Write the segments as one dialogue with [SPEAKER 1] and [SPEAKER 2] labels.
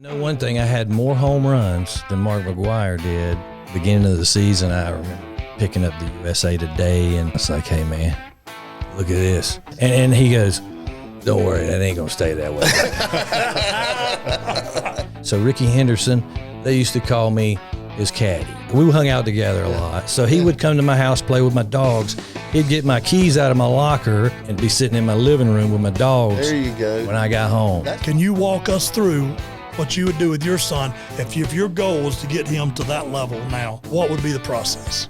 [SPEAKER 1] know one thing, I had more home runs than Mark McGwire did. Beginning of the season, I remember picking up the USA Today, and it's like, hey, man, look at this. And he goes, don't worry, that ain't going to stay that way. So Rickey Henderson, they used to call me his caddy. We hung out together a lot. So he would come to my house, play with my dogs. He'd get my keys out of my locker and be sitting in my living room with my dogs.
[SPEAKER 2] There you go.
[SPEAKER 1] When I got home.
[SPEAKER 3] Can you walk us through what you would do with your son if your goal was to get him to that level now? What would be the process?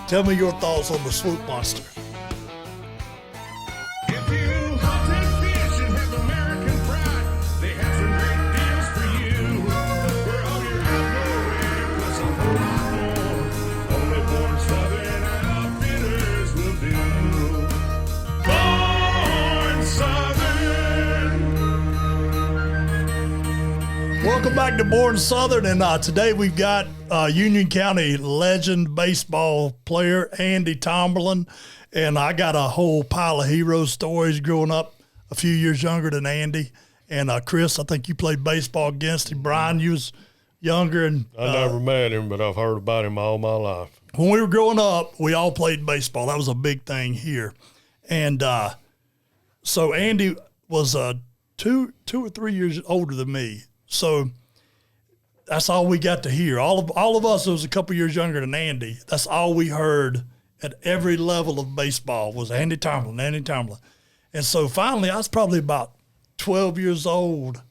[SPEAKER 3] Tell me your thoughts on the swoop monster. Welcome back to Born Southern, and today we've got Union County legend baseball player Andy Tomberlin, and I got a whole pile of hero stories growing up a few years younger than Andy. And Chris, I think you played baseball against him. Brian, you was younger. And
[SPEAKER 4] I never met him, but I've heard about him all my life.
[SPEAKER 3] When we were growing up, we all played baseball. That was a big thing here. And so Andy was two or 3 years older than me. So that's all we got to hear. All of us that was a couple years younger than Andy, that's all we heard at every level of baseball was Andy Tomberlin, Andy Tomberlin. And so finally, I was probably about 12 years old,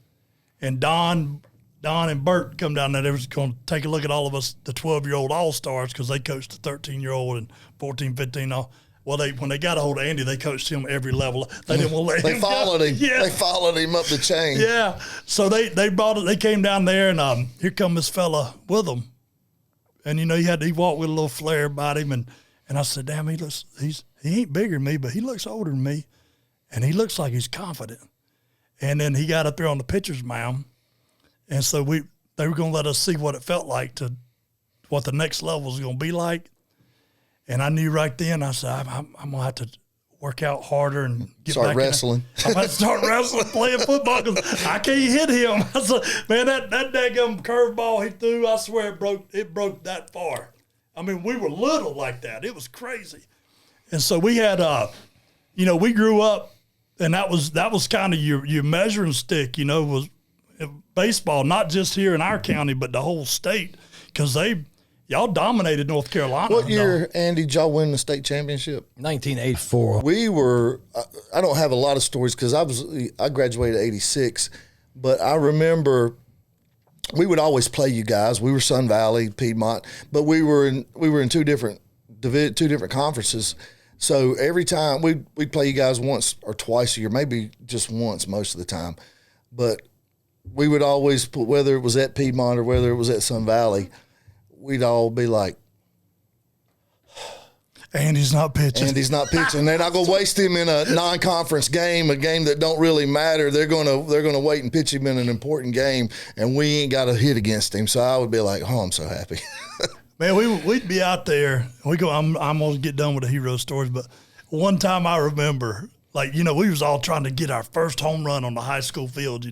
[SPEAKER 3] and Don and Bert come down there. They was going to take a look at all of us, the 12-year-old all-stars, because they coached the 13-year-old and 14, 15, all. Well, when they got a hold of Andy, they coached him every level. They didn't want to let him go.
[SPEAKER 2] Followed him.
[SPEAKER 3] Yeah.
[SPEAKER 2] They followed him up the chain.
[SPEAKER 3] Yeah. So they brought it. They came down there, and here come this fella with them. And, he walked with a little flair about him. And I said, damn, he ain't bigger than me, but he looks older than me. And he looks like he's confident. And then he got up there on the pitcher's mound. And so they were going to let us see what it felt like what the next level was going to be like. And I knew right then, I said, I'm going to have to work out harder and
[SPEAKER 2] start wrestling.
[SPEAKER 3] I'm going to start wrestling, playing football, because I can't hit him. I said, man, that daggum curveball he threw, I swear it broke that far. I mean, we were little like that. It was crazy. And so we had, we grew up, and that was kind of your measuring stick, was baseball, not just here in our county, but the whole state, because y'all dominated North Carolina.
[SPEAKER 2] What year, Andy, did y'all win the state championship?
[SPEAKER 1] 1984.
[SPEAKER 2] We were, I don't have a lot of stories because I graduated 86, but I remember we would always play you guys. We were Sun Valley, Piedmont, but we were in two different conferences. So every time we'd play you guys once or twice a year, maybe just once most of the time. But we would always put, whether it was at Piedmont or whether it was at Sun Valley, we'd all be like,
[SPEAKER 3] Andy's not pitching.
[SPEAKER 2] They're not going to waste him in a non-conference game, a game that don't really matter. They're going to wait and pitch him in an important game, and we ain't got a hit against him. So I would be like, oh, I'm so happy.
[SPEAKER 3] Man, we'd be out there. I'm going to get done with the hero stories, but one time I remember, we was all trying to get our first home run on the high school field,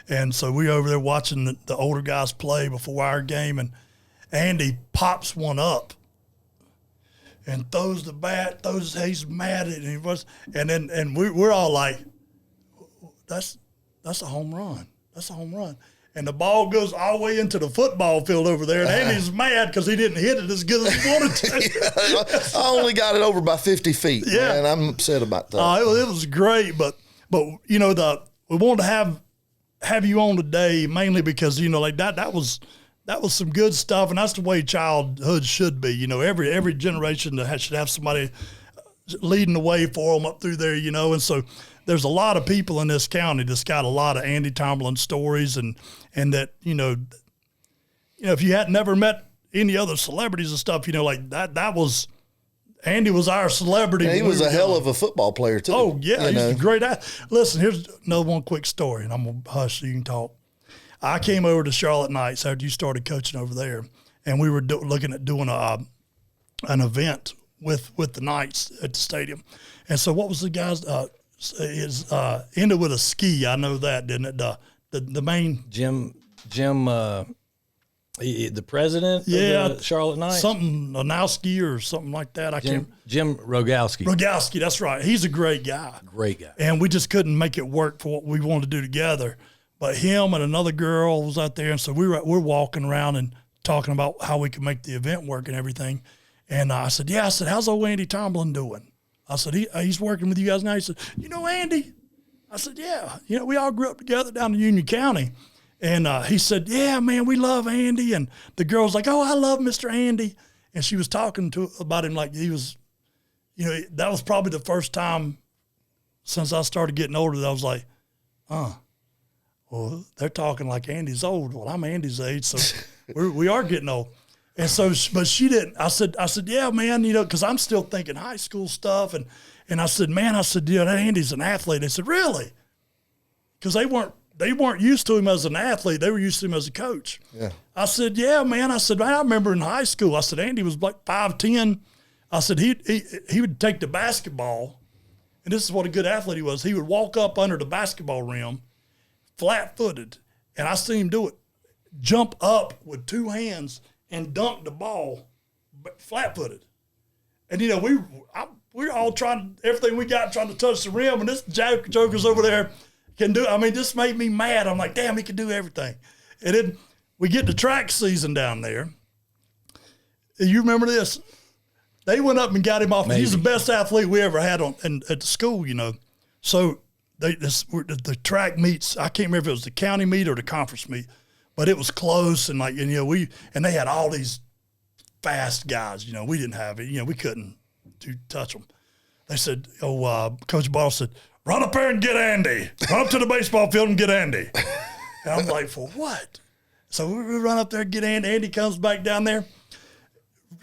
[SPEAKER 3] And so we were over there watching the older guys play before our game, and Andy pops one up and throws the bat, he's mad at him. And we're all like, that's a home run. That's a home run. And the ball goes all the way into the football field over there, and Andy's mad because he didn't hit it as good as he wanted to.
[SPEAKER 2] I only got it over by 50 feet.
[SPEAKER 3] Yeah.
[SPEAKER 2] Man, I'm upset about that.
[SPEAKER 3] It was great, but we wanted to have you on today mainly because, that was some good stuff, and that's the way childhood should be. Every generation should have somebody leading the way for them up through there, and so there's a lot of people in this county that's got a lot of Andy Tomberlin stories, and that, if you had never met any other celebrities and stuff, that was – Andy was our celebrity.
[SPEAKER 2] Yeah, he was a hell of a football player, too.
[SPEAKER 3] Oh, yeah, he was a great – listen, here's another one quick story, and I'm going to hush so you can talk. I came over to Charlotte Knights after you started coaching over there, and we were looking at doing an event with the Knights at the stadium. And so what was the guy's is ended with a ski. I know that, didn't it? The main
[SPEAKER 1] Jim, the president of the Charlotte Knights?
[SPEAKER 3] Something, Onowski or something like that.
[SPEAKER 1] Jim Rogowski.
[SPEAKER 3] Rogowski, that's right. He's a great guy.
[SPEAKER 1] Great guy.
[SPEAKER 3] And we just couldn't make it work for what we wanted to do together. But him and another girl was out there, and so we're walking around and talking about how we could make the event work and everything. And I said, how's old Andy Tomberlin doing? I said, he's working with you guys now. He said, you know Andy? I said, yeah. We all grew up together down in Union County. And he said, yeah, man, we love Andy. And the girl's like, oh, I love Mr. Andy. And she was talking about him like he was, that was probably the first time since I started getting older that I was like, well, they're talking like Andy's old. Well, I'm Andy's age, so we are getting old. And so, but she didn't. I said, yeah, man, because I'm still thinking high school stuff. And I said, man, that Andy's an athlete. They said, really? Because they weren't used to him as an athlete. They were used to him as a coach. Yeah. I said, yeah, man. I said, man, I remember in high school, I said, Andy was like 5'10". I said, he would take the basketball, and this is what a good athlete he was. He would walk up under the basketball rim, flat-footed, and I seen him do it, jump up with two hands and dunk the ball flat-footed. And, we're all trying, everything we got trying to touch the rim, and this joker's over there can do, this made me mad. I'm like, damn, he can do everything. And then we get to track season down there. You remember this? They went up and got him off. Maybe. He's the best athlete we ever had at the school, So the track meets, I can't remember if it was the county meet or the conference meet, but it was close. And and they had all these fast guys, we didn't have it. We couldn't touch them. They said, Coach Ball said, run up there and get Andy. Run up to the baseball field and get Andy. And I'm like, for what? So we run up there and get Andy. Andy comes back down there,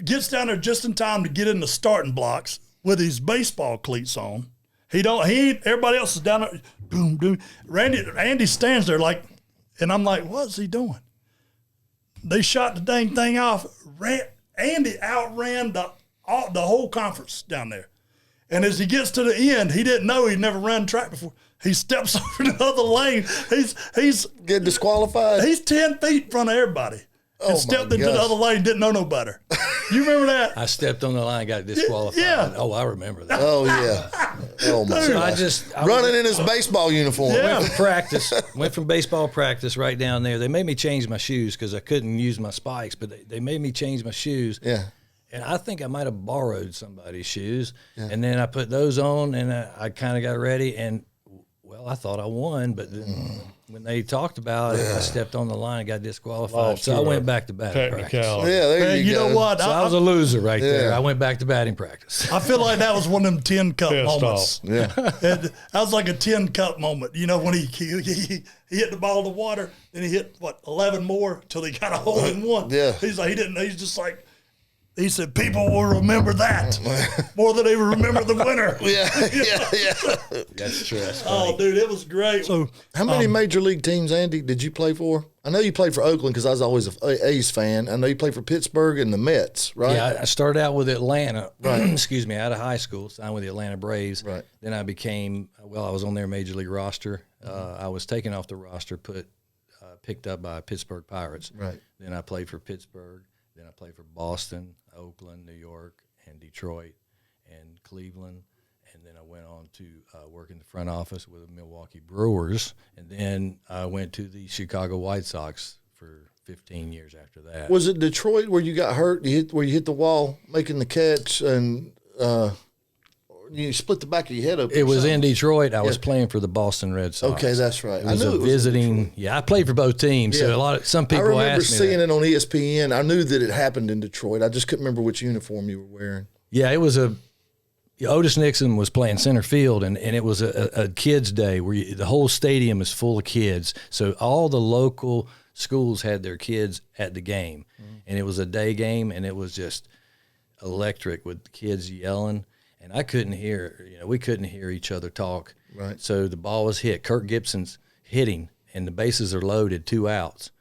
[SPEAKER 3] gets down there just in time to get in the starting blocks with his baseball cleats on. Everybody else is down there, boom, boom. Andy stands there and I'm like, what's he doing? They shot the dang thing off. Andy outran the whole conference down there. And as he gets to the end, he didn't know he'd never run track before. He steps over the other lane. He's
[SPEAKER 2] get disqualified.
[SPEAKER 3] He's 10 feet in front of everybody. And stepped into the other lane, didn't know no better. You remember that?
[SPEAKER 1] I stepped on the line, got disqualified.
[SPEAKER 3] Yeah.
[SPEAKER 1] Oh, I remember that.
[SPEAKER 2] Oh, yeah. Oh, my God. I running in his baseball uniform.
[SPEAKER 3] Yeah.
[SPEAKER 1] Went from baseball practice right down there. They made me change my shoes because I couldn't use my spikes, but they made me change my shoes.
[SPEAKER 2] Yeah.
[SPEAKER 1] And I think I might have borrowed somebody's shoes. Yeah. And then I put those on, and I kind of got ready, and, I thought I won, but when they talked about it, I stepped on the line and got disqualified. So I went back to batting practice.
[SPEAKER 2] Yeah, there you go.
[SPEAKER 3] Know what?
[SPEAKER 1] So I was a loser right there. I went back to batting practice.
[SPEAKER 3] I feel like that was one of them 10 cup moments.
[SPEAKER 2] Yeah.
[SPEAKER 3] That was like a 10 cup moment. When he hit the ball in the water, then he hit, 11 more till he got a hole in one.
[SPEAKER 2] Yeah.
[SPEAKER 3] He's like, he's just like, he said, people will remember that more than they will remember the winner.
[SPEAKER 2] Yeah.
[SPEAKER 1] That's true. That's
[SPEAKER 3] dude, it was great. So,
[SPEAKER 2] how many major league teams, Andy, did you play for? I know you played for Oakland because I was always an A's fan. I know you played for Pittsburgh and the Mets, right?
[SPEAKER 1] Yeah, I started out with Atlanta. Right. Excuse me, out of high school, signed with the Atlanta Braves.
[SPEAKER 2] Right.
[SPEAKER 1] Then I became, I was on their major league roster. I was taken off the roster, picked up by Pittsburgh Pirates.
[SPEAKER 2] Right.
[SPEAKER 1] Then I played for Pittsburgh. Then I played for Boston, Oakland, New York, and Detroit, and Cleveland. And then I went on to work in the front office with the Milwaukee Brewers. And then I went to the Chicago White Sox for 15 years after that.
[SPEAKER 2] Was it Detroit where you got hurt? Where you hit the wall making the catch and you split the back of your head open?
[SPEAKER 1] It was in Detroit. I was playing for the Boston Red Sox.
[SPEAKER 2] Okay, that's right.
[SPEAKER 1] It was visiting. Yeah, I played for both teams. Yeah. So some people asked me.
[SPEAKER 2] I remember seeing it on ESPN. I knew that it happened in Detroit. I just couldn't remember which uniform you were wearing.
[SPEAKER 1] Yeah, it was Otis Nixon was playing center field, and it was a kids' day where the whole stadium is full of kids. So all the local schools had their kids at the game, and it was a day game, and it was just electric with the kids yelling. And I couldn't hear, we couldn't hear each other talk.
[SPEAKER 2] Right.
[SPEAKER 1] So the ball was hit. Kirk Gibson's hitting, and the bases are loaded, 2 outs.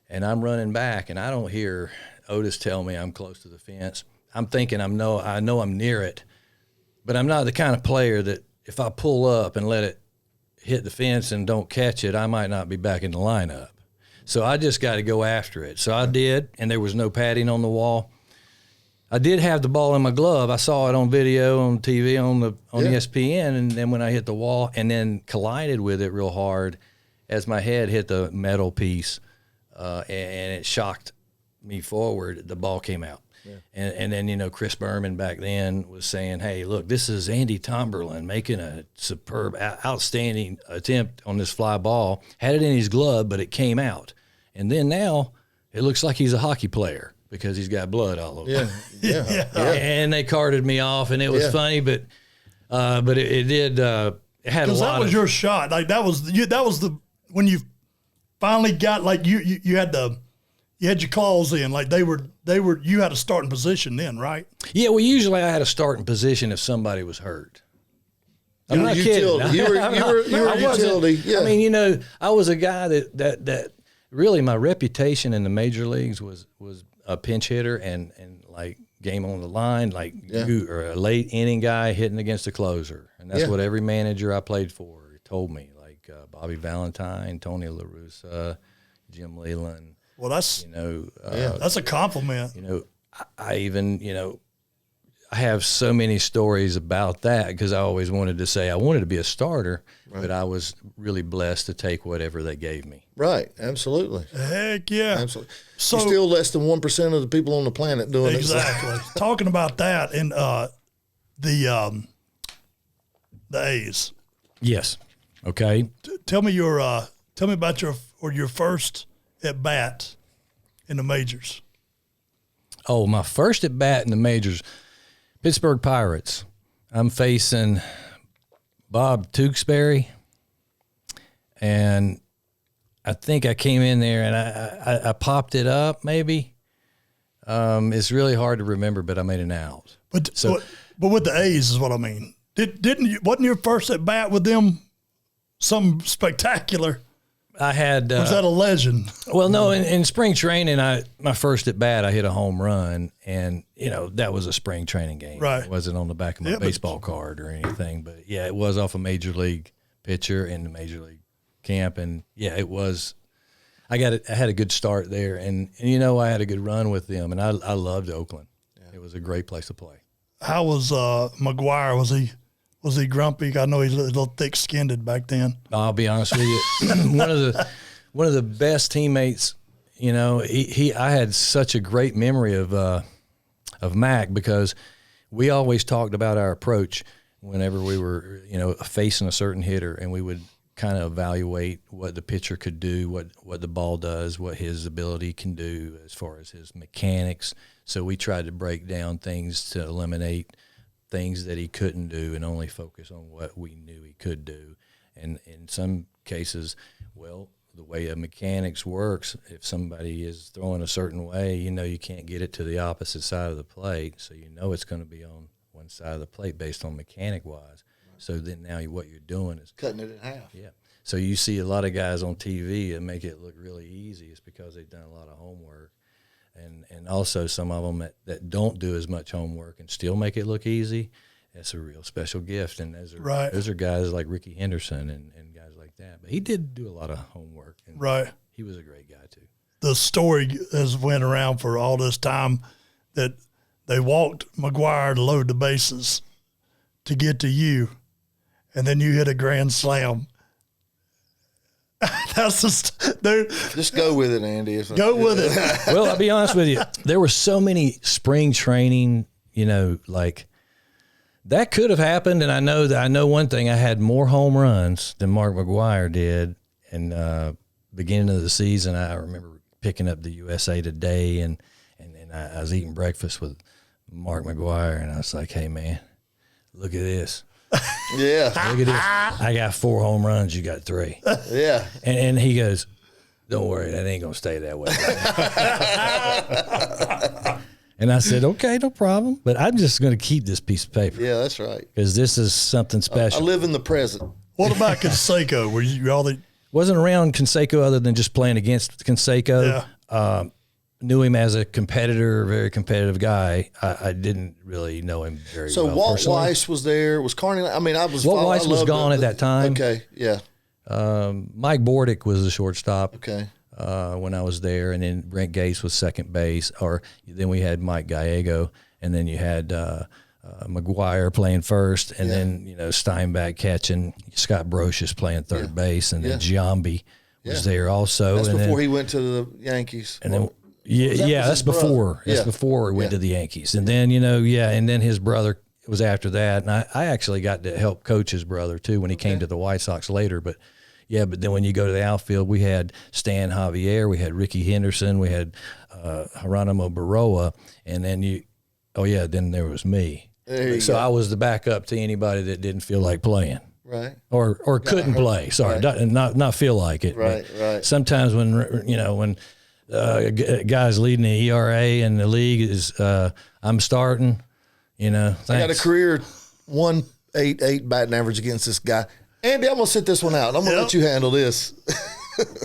[SPEAKER 1] And I'm running back, and I don't hear Otis tell me I'm close to the fence. I'm thinking I know I'm near it, but I'm not the kind of player that if I pull up and let it hit the fence and don't catch it, I might not be back in the lineup. So I just got to go after it. So I did, and there was no padding on the wall. I did have the ball in my glove. I saw it on video, on TV, on ESPN, and then when I hit the wall and then collided with it real hard as my head hit the metal piece, and it shocked me forward, the ball came out. Yeah. And then, Chris Berman back then was saying, hey, look, this is Andy Tomberlin making a superb, outstanding attempt on this fly ball. Had it in his glove, but it came out. And then now it looks like he's a hockey player because he's got blood all over him.
[SPEAKER 2] Yeah.
[SPEAKER 1] And they carted me off, and it was funny, but it did. It had a lot.
[SPEAKER 3] That was your shot. Like that was the when you finally got like you had your claws in, like they were you had a starting position then, right?
[SPEAKER 1] Yeah, well, usually I had a starting position if somebody was hurt. I'm not
[SPEAKER 2] utility.
[SPEAKER 1] kidding.
[SPEAKER 2] You were utility. Yeah.
[SPEAKER 1] I mean, I was a guy that really my reputation in the major leagues was a pinch hitter and like game on the line, like you or a late inning guy hitting against a closer, and that's what every manager I played for told me. Like Bobby Valentine, Tony La Russa, Jim Leland.
[SPEAKER 3] Well, that's that's a compliment.
[SPEAKER 1] I even I have so many stories about that because I always wanted to say I wanted to be a starter, but I was really blessed to take whatever they gave me.
[SPEAKER 2] Right, absolutely.
[SPEAKER 3] Heck yeah,
[SPEAKER 2] absolutely.
[SPEAKER 3] So
[SPEAKER 2] you're still less than 1% of the people on the planet doing
[SPEAKER 3] exactly.
[SPEAKER 2] it.
[SPEAKER 3] Talking about that and the A's.
[SPEAKER 1] Yes. Okay.
[SPEAKER 3] Tell me about your first at bat in the majors.
[SPEAKER 1] Oh, my first at bat in the majors, Pittsburgh Pirates. I'm facing Bob Tewksbury, and I think I came in there and I popped it up maybe. It's really hard to remember, but I made an out.
[SPEAKER 3] But with the A's is what I mean. Wasn't your first at bat with them something spectacular?
[SPEAKER 1] I had
[SPEAKER 3] was that a legend?
[SPEAKER 1] Well, no. In spring training, my first at bat, I hit a home run, and that was a spring training game.
[SPEAKER 3] Right,
[SPEAKER 1] it wasn't on the back of my baseball card or anything, but yeah, it was off a major league pitcher in the major league camp, and yeah, it was. I had a good start there, and I had a good run with them, and I loved Oakland. Yeah. It was a great place to play.
[SPEAKER 3] How was McGwire? Was he grumpy? I know he's a little thick-skinned back then.
[SPEAKER 1] I'll be honest with you. one of the best teammates. I had such a great memory of Mac because we always talked about our approach whenever we were facing a certain hitter, and we would kind of evaluate what the pitcher could do, what the ball does, what his ability can do as far as his mechanics. So we tried to break down things to eliminate things that he couldn't do and only focus on what we knew he could do. And in some cases, the way a mechanics works, if somebody is throwing a certain way, you can't get it to the opposite side of the plate, so it's going to be on one side of the plate based on mechanic-wise. Right. So then now what you're doing is
[SPEAKER 2] cutting it in half.
[SPEAKER 1] Yeah. So you see a lot of guys on TV that make it look really easy. It's because they've done a lot of homework. And also some of them that don't do as much homework and still make it look easy. That's a real special gift. And those are guys like Rickey Henderson and guys like that. But he did do a lot of homework. And he was a great guy too.
[SPEAKER 3] The story has went around for all this time that they walked McGwire to load the bases to get to you, and then you hit a grand slam. That's
[SPEAKER 2] just go with it, Andy.
[SPEAKER 3] Go with it.
[SPEAKER 1] Well, I'll be honest with you. There were so many spring training, like that could have happened. And I know one thing. I had more home runs than Mark McGwire did. And beginning of the season, I remember picking up the USA Today, and I was eating breakfast with Mark McGwire, and I was like, "Hey, man, look at this."
[SPEAKER 2] Yeah.
[SPEAKER 1] Look at this. I got 4 home runs. You got 3.
[SPEAKER 2] Yeah.
[SPEAKER 1] And he goes, "Don't worry, that ain't gonna stay that way." And I said, "Okay, no problem. But I'm just gonna keep this piece of paper."
[SPEAKER 2] Yeah, that's right.
[SPEAKER 1] Because this is something special.
[SPEAKER 2] I live in the present.
[SPEAKER 3] What about Canseco? Were you all the?
[SPEAKER 1] Wasn't around Canseco other than just playing against Canseco.
[SPEAKER 3] Yeah.
[SPEAKER 1] knew him as a competitor, very competitive guy. I didn't really know him very well.
[SPEAKER 2] So Walt
[SPEAKER 1] personally.
[SPEAKER 2] Weiss was there. Was Carney? I mean,
[SPEAKER 1] Walt Weiss was gone at that time.
[SPEAKER 2] Okay, yeah.
[SPEAKER 1] Mike Bordick was the shortstop.
[SPEAKER 2] Okay.
[SPEAKER 1] When I was there, and then Brent Gates was second base. Or then we had Mike Gallego, and then you had McGwire playing first, and then Steinbach catching. Scott Brocious playing third base, and then Giambi was there also.
[SPEAKER 2] That's
[SPEAKER 1] and
[SPEAKER 2] before
[SPEAKER 1] then,
[SPEAKER 2] he went to the Yankees.
[SPEAKER 1] And then that's before. That's before he went to the Yankees, and then and then his brother was after that, and I actually got to help coach his brother too when he came to the White Sox later, but. Yeah, but then when you go to the outfield, we had Stan Javier, we had Rickey Henderson, we had Geronimo Baroa, and then then there was me. So I was the backup to anybody that didn't feel like playing,
[SPEAKER 2] right?
[SPEAKER 1] Or couldn't play. Sorry, not feel like it.
[SPEAKER 2] Right, right.
[SPEAKER 1] Sometimes when guys leading the ERA in the league is I'm starting. Thanks.
[SPEAKER 2] I got a career 1.88 batting average against this guy. Andy, I'm going to sit this one out. I'm going to let you handle this.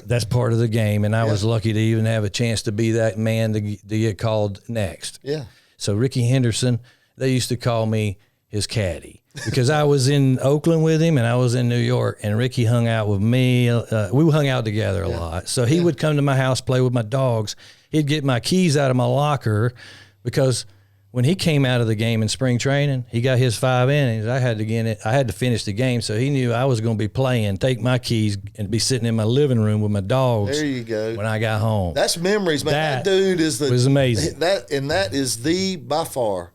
[SPEAKER 1] That's part of the game, and I was lucky to even have a chance to be that man to get called next.
[SPEAKER 2] Yeah. So
[SPEAKER 1] Rickey Henderson, they used to call me his caddy because I was in Oakland with him and I was in New York, and Rickey hung out with me. We hung out together a lot. So he would come to my house, play with my dogs. He'd get my keys out of my locker because – when he came out of the game in spring training, he got his 5 innings. I had to finish the game, so he knew I was going to be playing, take my keys, and be sitting in my living room with my dogs.
[SPEAKER 2] There you go.
[SPEAKER 1] When I got home,
[SPEAKER 2] that's memories, man. That dude was
[SPEAKER 1] amazing.
[SPEAKER 2] That is by far,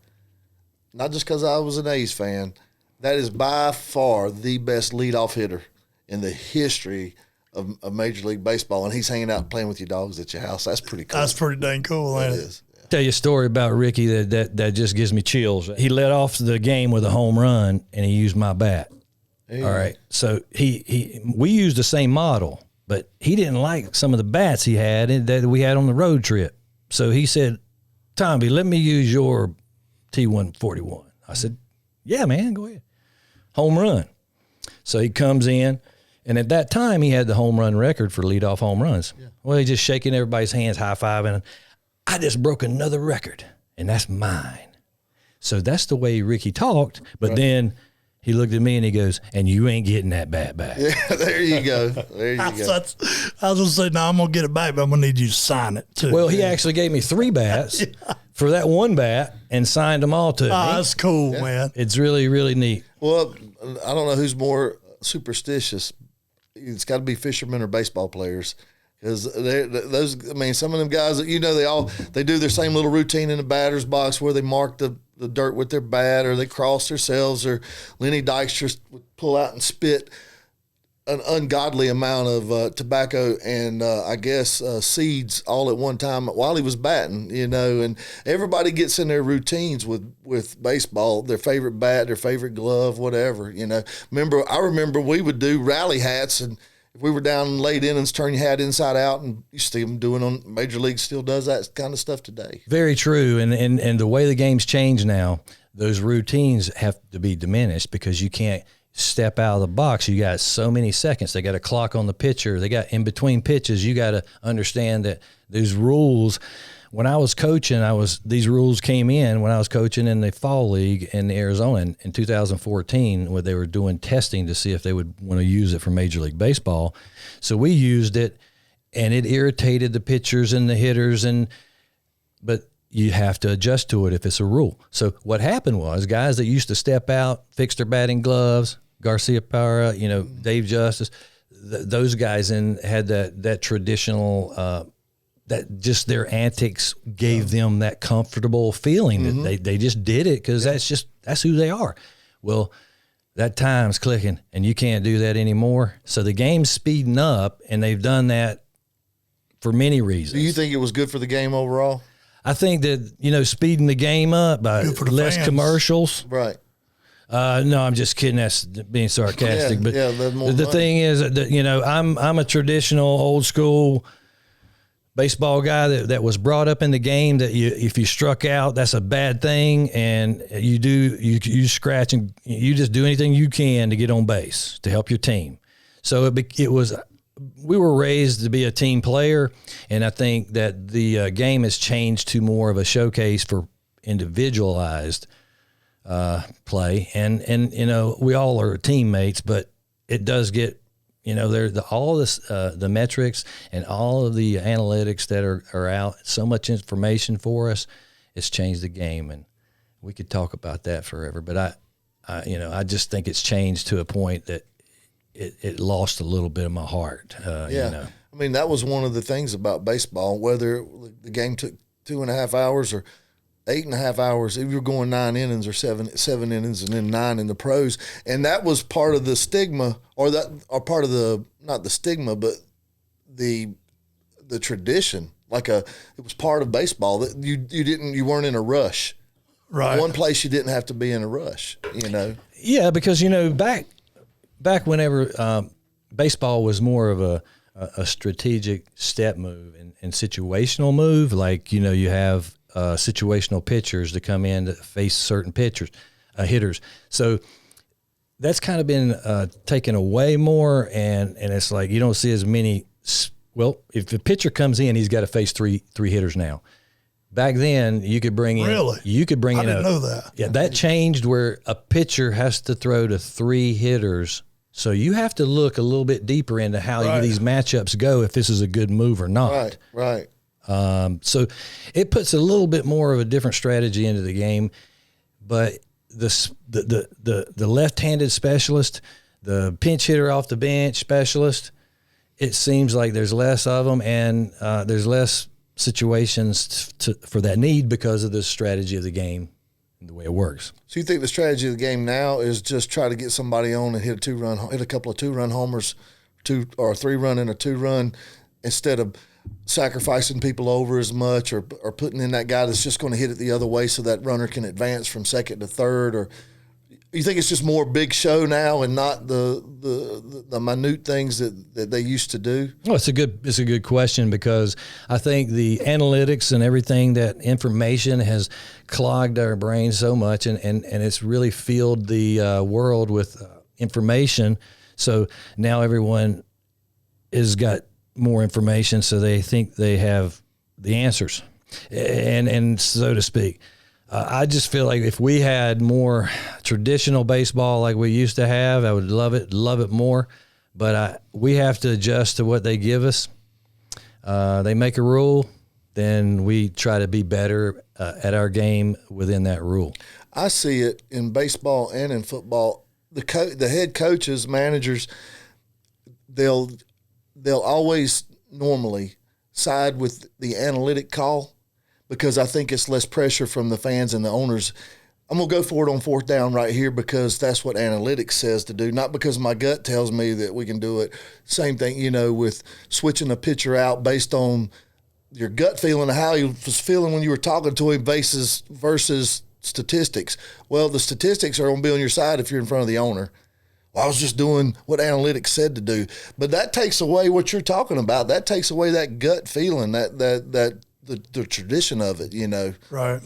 [SPEAKER 2] not just because I was an A's fan. That is by far the best leadoff hitter in the history of Major League Baseball, and he's hanging out playing with your dogs at your house. That's pretty cool.
[SPEAKER 3] That's pretty dang cool, man.
[SPEAKER 2] It is.
[SPEAKER 1] Tell you a story about Rickey that just gives me chills. He led off the game with a home run, and he used my bat. All right, so we used the same model, but he didn't like some of the bats he had that we had on the road trip. So he said, "Tommy, let me use your T141." I said, "Yeah, man, go ahead." Home run. So he comes in, and at that time he had the home run record for leadoff home runs. Yeah. Well, he's just shaking everybody's hands, high-fiving. I just broke another record, and that's mine. So that's the way Rickey talked. But then he looked at me and he goes, "And you ain't getting that bat back."
[SPEAKER 2] Yeah, there you go. There you go.
[SPEAKER 3] I was going to say, no, I'm going to get it back, but I'm going to need you to sign it, too.
[SPEAKER 1] Well, he actually gave me 3 bats for that one bat and signed them all to me.
[SPEAKER 3] That's cool, man.
[SPEAKER 1] It's really, really neat.
[SPEAKER 2] Well, I don't know who's more superstitious. It's got to be fishermen or baseball players. Because some of them guys that they do their same little routine in the batter's box where they mark the dirt with their bat, or they cross themselves, or Lenny Dykstra would pull out and spit an ungodly amount of tobacco and seeds all at one time while he was batting, and everybody gets in their routines with baseball, their favorite bat, their favorite glove, whatever, I remember we would do rally hats, and if we were down late innings, turn your hat inside out, and you see them doing on Major League still does that kind of stuff today.
[SPEAKER 1] Very true. And the way the game's changed now, those routines have to be diminished because you can't step out of the box. You got so many seconds. They got a clock on the pitcher. They got in between pitches. You got to understand that these rules. When I was coaching, these rules came in when I was coaching in the fall league in Arizona in 2014, where they were doing testing to see if they would want to use it for Major League Baseball. So we used it, and it irritated the pitchers and the hitters, but you have to adjust to it if it's a rule. So what happened was guys that used to step out, fix their batting gloves, Garcia Parra, Dave Justice, those guys had that traditional. That just their antics gave them that comfortable feeling that they just did it because that's who they are. Well, that time's clicking, and you can't do that anymore. So the game's speeding up, and they've done that for many reasons.
[SPEAKER 2] Do you think it was good for the game overall?
[SPEAKER 1] I think that, speeding the game up by less fans. Commercials.
[SPEAKER 2] Right.
[SPEAKER 1] No, I'm just kidding. That's being sarcastic. But the thing is that, I'm a traditional old school baseball guy that was brought up in the game that if you struck out, that's a bad thing, and you scratch and you just do anything you can to get on base to help your team. So it was we were raised to be a team player, and I think that the game has changed to more of a showcase for individualized play. And you know, we all are teammates, but it does get, you know, all this the metrics and all of the analytics that are out. So much information for us. It's changed the game, and we could talk about that forever. But I just think it's changed to a point that it lost a little bit of my heart.
[SPEAKER 2] Yeah.
[SPEAKER 1] You know.
[SPEAKER 2] I mean, that was one of the things about baseball, whether the game took 2.5 hours or 8.5 hours, if you're going 9 innings or seven innings and then 9 in the pros. And that was part of the stigma, or part of the, not the stigma, but the tradition. It was part of baseball that you weren't in a rush.
[SPEAKER 3] Right.
[SPEAKER 2] One place you didn't have to be in a rush, you know.
[SPEAKER 1] Yeah, because, you know, back whenever baseball was more of a strategic step move and situational move, like, you know, you have situational pitchers to come in to face certain hitters. So that's kind of been taken away more, and it's like you don't see as many. Well, if the pitcher comes in, he's got to face three hitters now. Back then, you could bring in.
[SPEAKER 3] Really?
[SPEAKER 1] You could bring in.
[SPEAKER 3] I didn't know that.
[SPEAKER 1] Yeah, that changed where a pitcher has to throw to 3 hitters. So you have to look a little bit deeper into how these matchups go, if this is a good move or not.
[SPEAKER 2] Right.
[SPEAKER 1] So it puts a little bit more of a different strategy into the game. But the left-handed specialist, the pinch hitter off the bench specialist, it seems like there's less of them, and there's less situations for that need because of the strategy of the game and the way it works.
[SPEAKER 2] So you think the strategy of the game now is just try to get somebody on and hit a couple of 2-run homers, 2 or 3-run and a 2-run, instead of sacrificing people over as much, or putting in that guy that's just going to hit it the other way so that runner can advance from second to third? Or you think it's just more big show now and not the minute things that they used to do?
[SPEAKER 1] Well, it's a good question, because I think the analytics and everything, that information has clogged our brains so much, and it's really filled the world with information. So now everyone has got more information, so they think they have the answers, and so to speak. I just feel like if we had more traditional baseball like we used to have, I would love it more. But we have to adjust to what they give us. They make a rule, then we try to be better at our game within that rule.
[SPEAKER 2] I see it in baseball and in football. The head coaches, managers, they'll always normally side with the analytic call, because I think it's less pressure from the fans and the owners. I'm going to go for it on 4th down right here because that's what analytics says to do, not because my gut tells me that we can do it. Same thing, you know, with switching a pitcher out based on your gut feeling of how he was feeling when you were talking to him versus statistics. Well, the statistics are going to be on your side if you're in front of the owner. Well, I was just doing what analytics said to do. But that takes away what you're talking about. That takes away that gut feeling, the tradition of it, you know.
[SPEAKER 3] Right.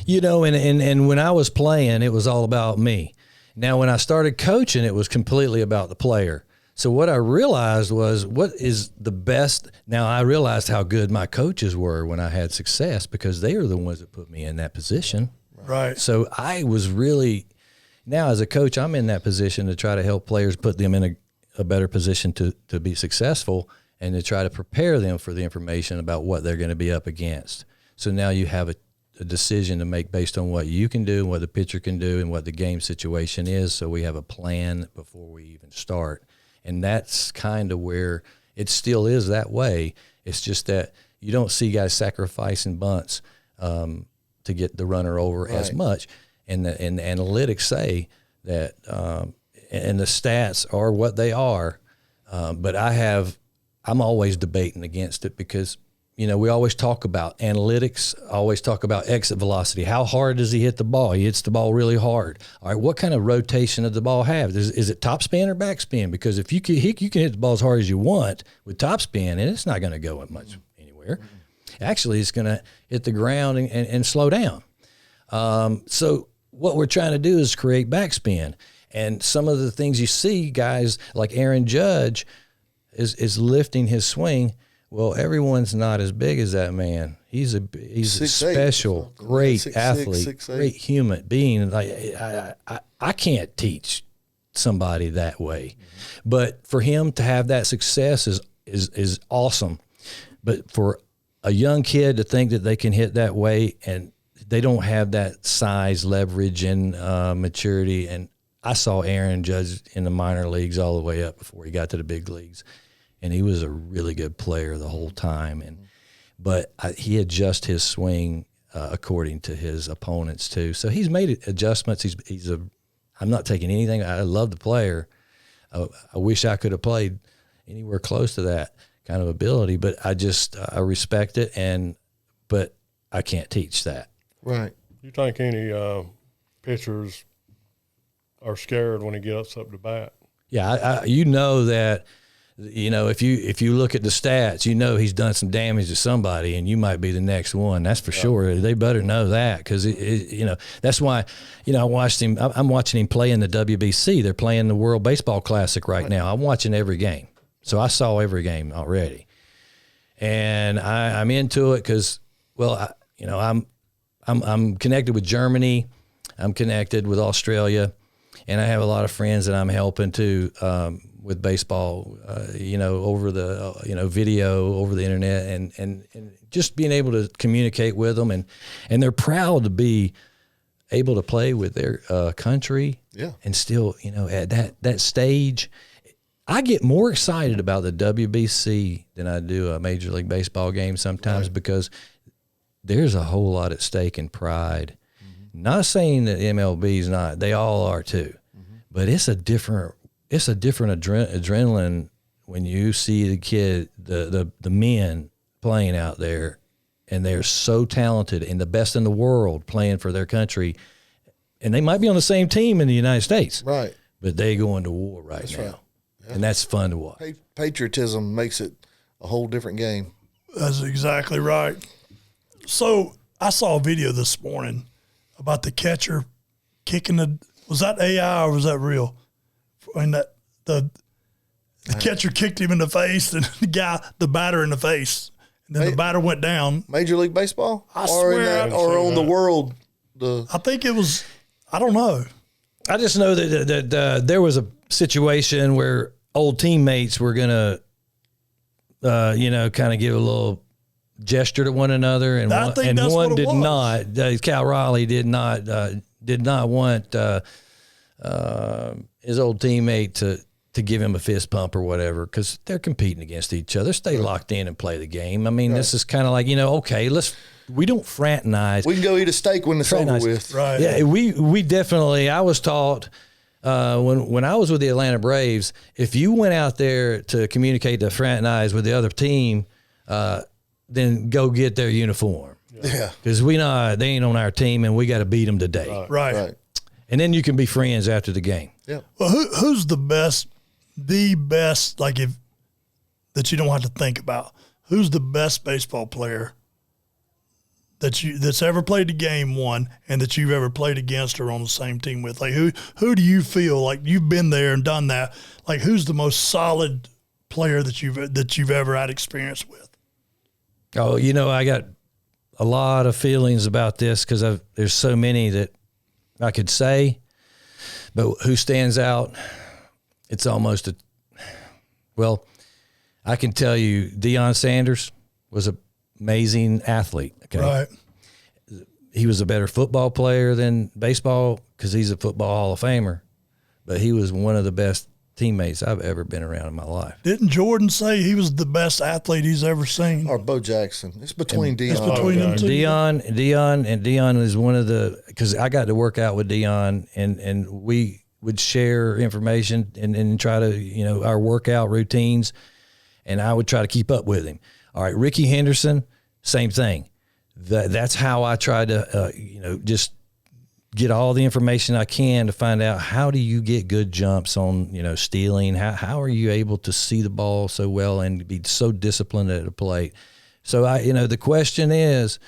[SPEAKER 1] You know, and when I was playing, it was all about me. Now, when I started coaching, it was completely about the player. So what I realized was, what is the best? Now, I realized how good my coaches were when I had success, because they are the ones that put me in that position.
[SPEAKER 3] Right.
[SPEAKER 1] So I was really, now as a coach, I'm in that position to try to help players, put them in a better position to be successful, and to try to prepare them for the information about what they're going to be up against. So now you have a decision to make based on what you can do and what the pitcher can do and what the game situation is. So we have a plan before we even start. And that's kind of where it still is that way. It's just that you don't see guys sacrificing bunts to get the runner over as much. And the analytics say that, and the stats are what they are. But I'm always debating against it, because, you know, we always talk about analytics, always talk about exit velocity. How hard does he hit the ball? He hits the ball really hard. All right, what kind of rotation does the ball have? Is it top spin or back spin? Because if you can hit the ball as hard as you want with top spin, and it's not going to go much anywhere. Actually, it's going to hit the ground and slow down. So what we're trying to do is create backspin. And some of the things you see, guys like Aaron Judge, is lifting his swing. Well, everyone's not as big as that man. He's a special, great athlete, great human being. Like I can't teach somebody that way, but for him to have that success is awesome. But for a young kid to think that they can hit that way and they don't have that size, leverage, and maturity. And I saw Aaron Judge in the minor leagues all the way up before he got to the big leagues. And he was a really good player the whole time. But he adjusts his swing according to his opponents too. So he's made adjustments. I'm not taking anything. I love the player. I wish I could have played anywhere close to that kind of ability, but I respect it. But I can't teach that.
[SPEAKER 2] Right.
[SPEAKER 4] You think any pitchers are scared when he gets up to bat?
[SPEAKER 1] Yeah, you know that. You know, if you look at the stats, you know he's done some damage to somebody, and you might be the next one. That's for sure. They better know that because you know that's why. You know, I watched him. I'm watching him play in the WBC. They're playing the World Baseball Classic right now. I'm watching every game, so I saw every game already, and I'm into it because, well, I'm connected with Germany, I'm connected with Australia, and I have a lot of friends that I'm helping too. With baseball, you know, over the, video, over the internet, and just being able to communicate with them, and they're proud to be able to play with their country, and still, you know, at that stage, I get more excited about the WBC than I do a Major League Baseball game sometimes because there's a whole lot at stake in pride. Mm-hmm. Not saying that MLB is not; they all are too, but it's a different adrenaline when you see the kid, the men playing out there, and they're so talented and the best in the world playing for their country, and they might be on the same team in the United States,
[SPEAKER 2] right?
[SPEAKER 1] But they going to war right now, right. Yeah. And that's fun to watch.
[SPEAKER 2] Patriotism makes it a whole different game.
[SPEAKER 3] That's exactly right. So I saw a video this morning about the catcher kicking was that AI or was that real? And that the catcher kicked him in the face, and the batter in the face, and then the batter went down.
[SPEAKER 2] Major League Baseball,
[SPEAKER 3] I swear,
[SPEAKER 2] or on the world.
[SPEAKER 3] I think it was. I don't know.
[SPEAKER 1] I just know that there was a situation where old teammates were gonna, kind of give a little gesture to one another, and one did not. Cal Raleigh did not want. His old teammate to give him a fist pump or whatever because they're competing against each other. Stay locked in and play the game. I mean, This is kind of like, okay, we don't fraternize.
[SPEAKER 2] We can go eat a steak when it's over with.
[SPEAKER 3] Right.
[SPEAKER 1] Yeah, we definitely, I was taught when I was with the Atlanta Braves, if you went out there to communicate to fraternize with the other team, then go get their uniform.
[SPEAKER 2] Yeah. Because
[SPEAKER 1] they ain't on our team and we got to beat them today.
[SPEAKER 3] Right.
[SPEAKER 1] And then you can be friends after the game.
[SPEAKER 2] Yeah.
[SPEAKER 3] Well, who's the best, like that you don't have to think about? Who's the best baseball player that's ever played the game, one, and that you've ever played against or on the same team with? Like who do you feel like you've been there and done that? Like who's the most solid player that you've ever had experience with?
[SPEAKER 1] Oh, I got a lot of feelings about this because there's so many that I could say, but who stands out? It's almost I can tell you Deion Sanders was an amazing athlete. Okay.
[SPEAKER 3] Right.
[SPEAKER 1] He was a better football player than baseball because he's a football Hall of Famer, but he was one of the best teammates I've ever been around in my life.
[SPEAKER 3] Didn't Jordan say he was the best athlete he's ever seen?
[SPEAKER 2] Or Bo Jackson. It's between Deion.
[SPEAKER 3] It's between them two.
[SPEAKER 1] Deion is one of because I got to work out with Deion and we would share information and try to, our workout routines, and I would try to keep up with him. All right, Rickey Henderson, same thing. That's how I try to, just get all the information I can to find out how do you get good jumps on, stealing? How are you able to see the ball so well and be so disciplined at the plate? So the question is,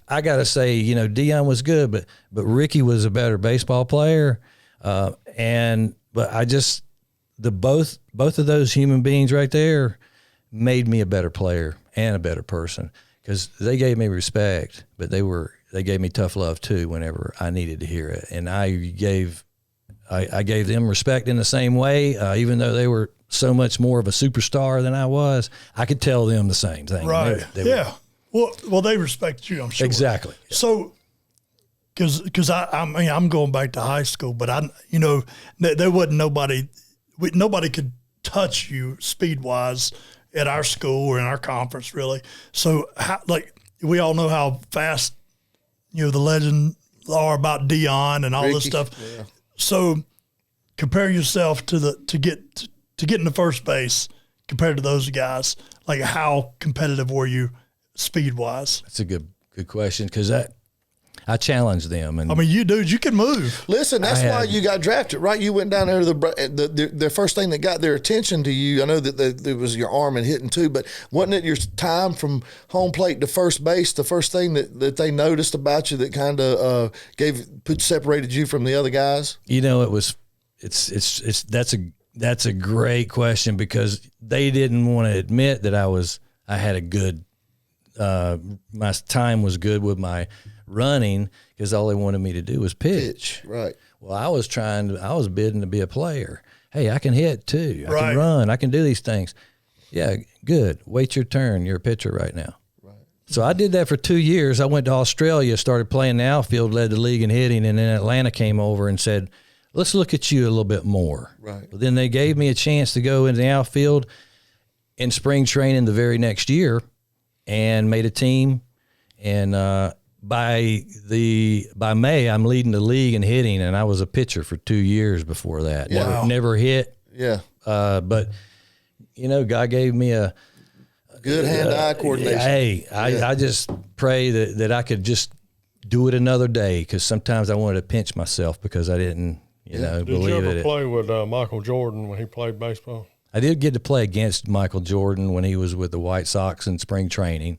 [SPEAKER 1] I got to say, Deion was good, but Rickey was a better baseball player. But both of those human beings right there made me a better player and a better person, because they gave me respect, but they gave me tough love too whenever I needed to hear it. And I gave them respect in the same way, even though they were so much more of a superstar than I was. I could tell them the same thing.
[SPEAKER 3] Right. Well, they respect you, I'm sure.
[SPEAKER 1] Exactly.
[SPEAKER 3] So, because I mean, I'm going back to high school, but there wasn't nobody could touch you speed wise at our school or in our conference, really. So, we all know how fast, the legend are about Dion and all
[SPEAKER 2] Rickey,
[SPEAKER 3] this stuff.
[SPEAKER 2] yeah.
[SPEAKER 3] So, compare yourself to get into first base compared to those guys. Like, how competitive were you speed wise?
[SPEAKER 1] That's a good question, because I challenged them. And
[SPEAKER 3] I mean, you can move.
[SPEAKER 2] Listen, that's why you got drafted, right? You went down there to the first thing that got their attention to you. I know that it was your arm and hitting too, but wasn't it your time from home plate to first base the first thing that they noticed about you that kind of separated you from the other guys?
[SPEAKER 1] That's a great question, because they didn't want to admit that I had a good my time was good with my running, because all they wanted me to do was pitch.
[SPEAKER 2] Right.
[SPEAKER 1] Well, I was bidding to be a player. Hey, I can hit too. I
[SPEAKER 3] Right.
[SPEAKER 1] can run. I can do these things. Yeah, good. Wait your turn. You're a pitcher right now.
[SPEAKER 2] Right.
[SPEAKER 1] So I did that for 2 years. I went to Australia, started playing the outfield, led the league in hitting, and then Atlanta came over and said, let's look at you a little bit more.
[SPEAKER 2] Right.
[SPEAKER 1] Well, then they gave me a chance to go into the outfield in spring training the very next year and made a team. And by May, I'm leading the league in hitting, and I was a pitcher for 2 years before that.
[SPEAKER 2] Wow.
[SPEAKER 1] Never hit.
[SPEAKER 2] Yeah.
[SPEAKER 1] But, God gave me a
[SPEAKER 2] Good hand-eye coordination.
[SPEAKER 1] Hey, I just pray that I could just do it another day, because sometimes I wanted to pinch myself because I didn't,
[SPEAKER 4] Did
[SPEAKER 1] believe
[SPEAKER 4] you ever
[SPEAKER 1] it.
[SPEAKER 4] play with Michael Jordan when he played baseball?
[SPEAKER 1] I did get to play against Michael Jordan when he was with the White Sox in spring training.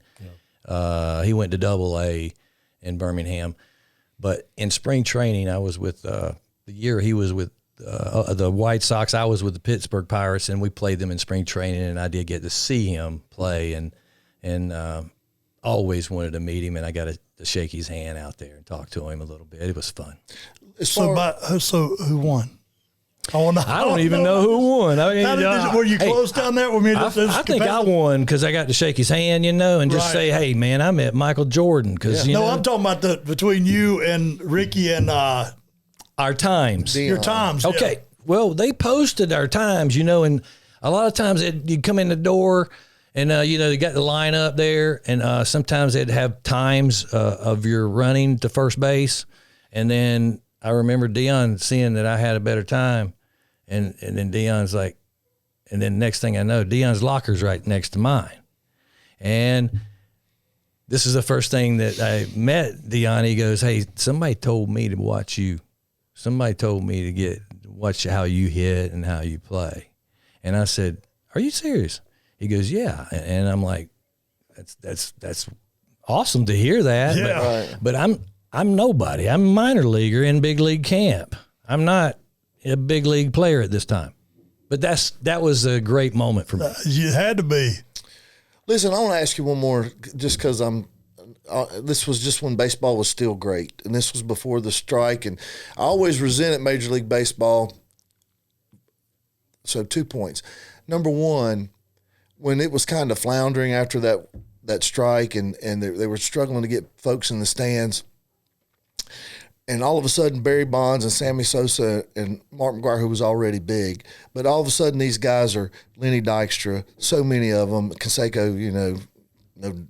[SPEAKER 1] Yeah. He went to Double-A in Birmingham. But in spring training, I was with the year he was with the White Sox. I was with the Pittsburgh Pirates, and we played them in spring training, and I did get to see him play, and always wanted to meet him, and I got to shake his hand out there and talk to him a little bit. It was fun.
[SPEAKER 3] So who won?
[SPEAKER 1] I don't even know who won. I mean,
[SPEAKER 3] were you close down there?
[SPEAKER 1] I think I won because I got to shake his hand, and just say, "Hey, man, I met Michael Jordan." Because
[SPEAKER 3] I'm talking about between you and Rickey and
[SPEAKER 1] our times.
[SPEAKER 3] Your times.
[SPEAKER 1] Okay.
[SPEAKER 3] Yeah.
[SPEAKER 1] Well, they posted our times, and a lot of times you'd come in the door, and they got the line up there, and sometimes they'd have times of your running to first base, and then I remember Dion seeing that I had a better time. And then Dion's like, and then next thing I know, Dion's locker's right next to mine. And this is the first thing that I met Dion. He goes, "Hey, somebody told me to watch you. Somebody told me to watch how you hit and how you play." And I said, "Are you serious?" He goes, "Yeah." And I'm like, that's awesome to hear that.
[SPEAKER 3] Yeah.
[SPEAKER 1] But I'm nobody. I'm a minor leaguer in big league camp. I'm not a big league player at this time. But that was a great moment for me.
[SPEAKER 3] You had to be.
[SPEAKER 2] Listen, I want to ask you one more, just because this was just when baseball was still great, and this was before the strike, and I always resented Major League Baseball. So 2 points. Number one, when it was kind of floundering after that strike, and they were struggling to get folks in the stands, and all of a sudden Barry Bonds and Sammy Sosa and Mark McGwire, who was already big, but all of a sudden these guys are Lenny Dykstra, so many of them, Canseco,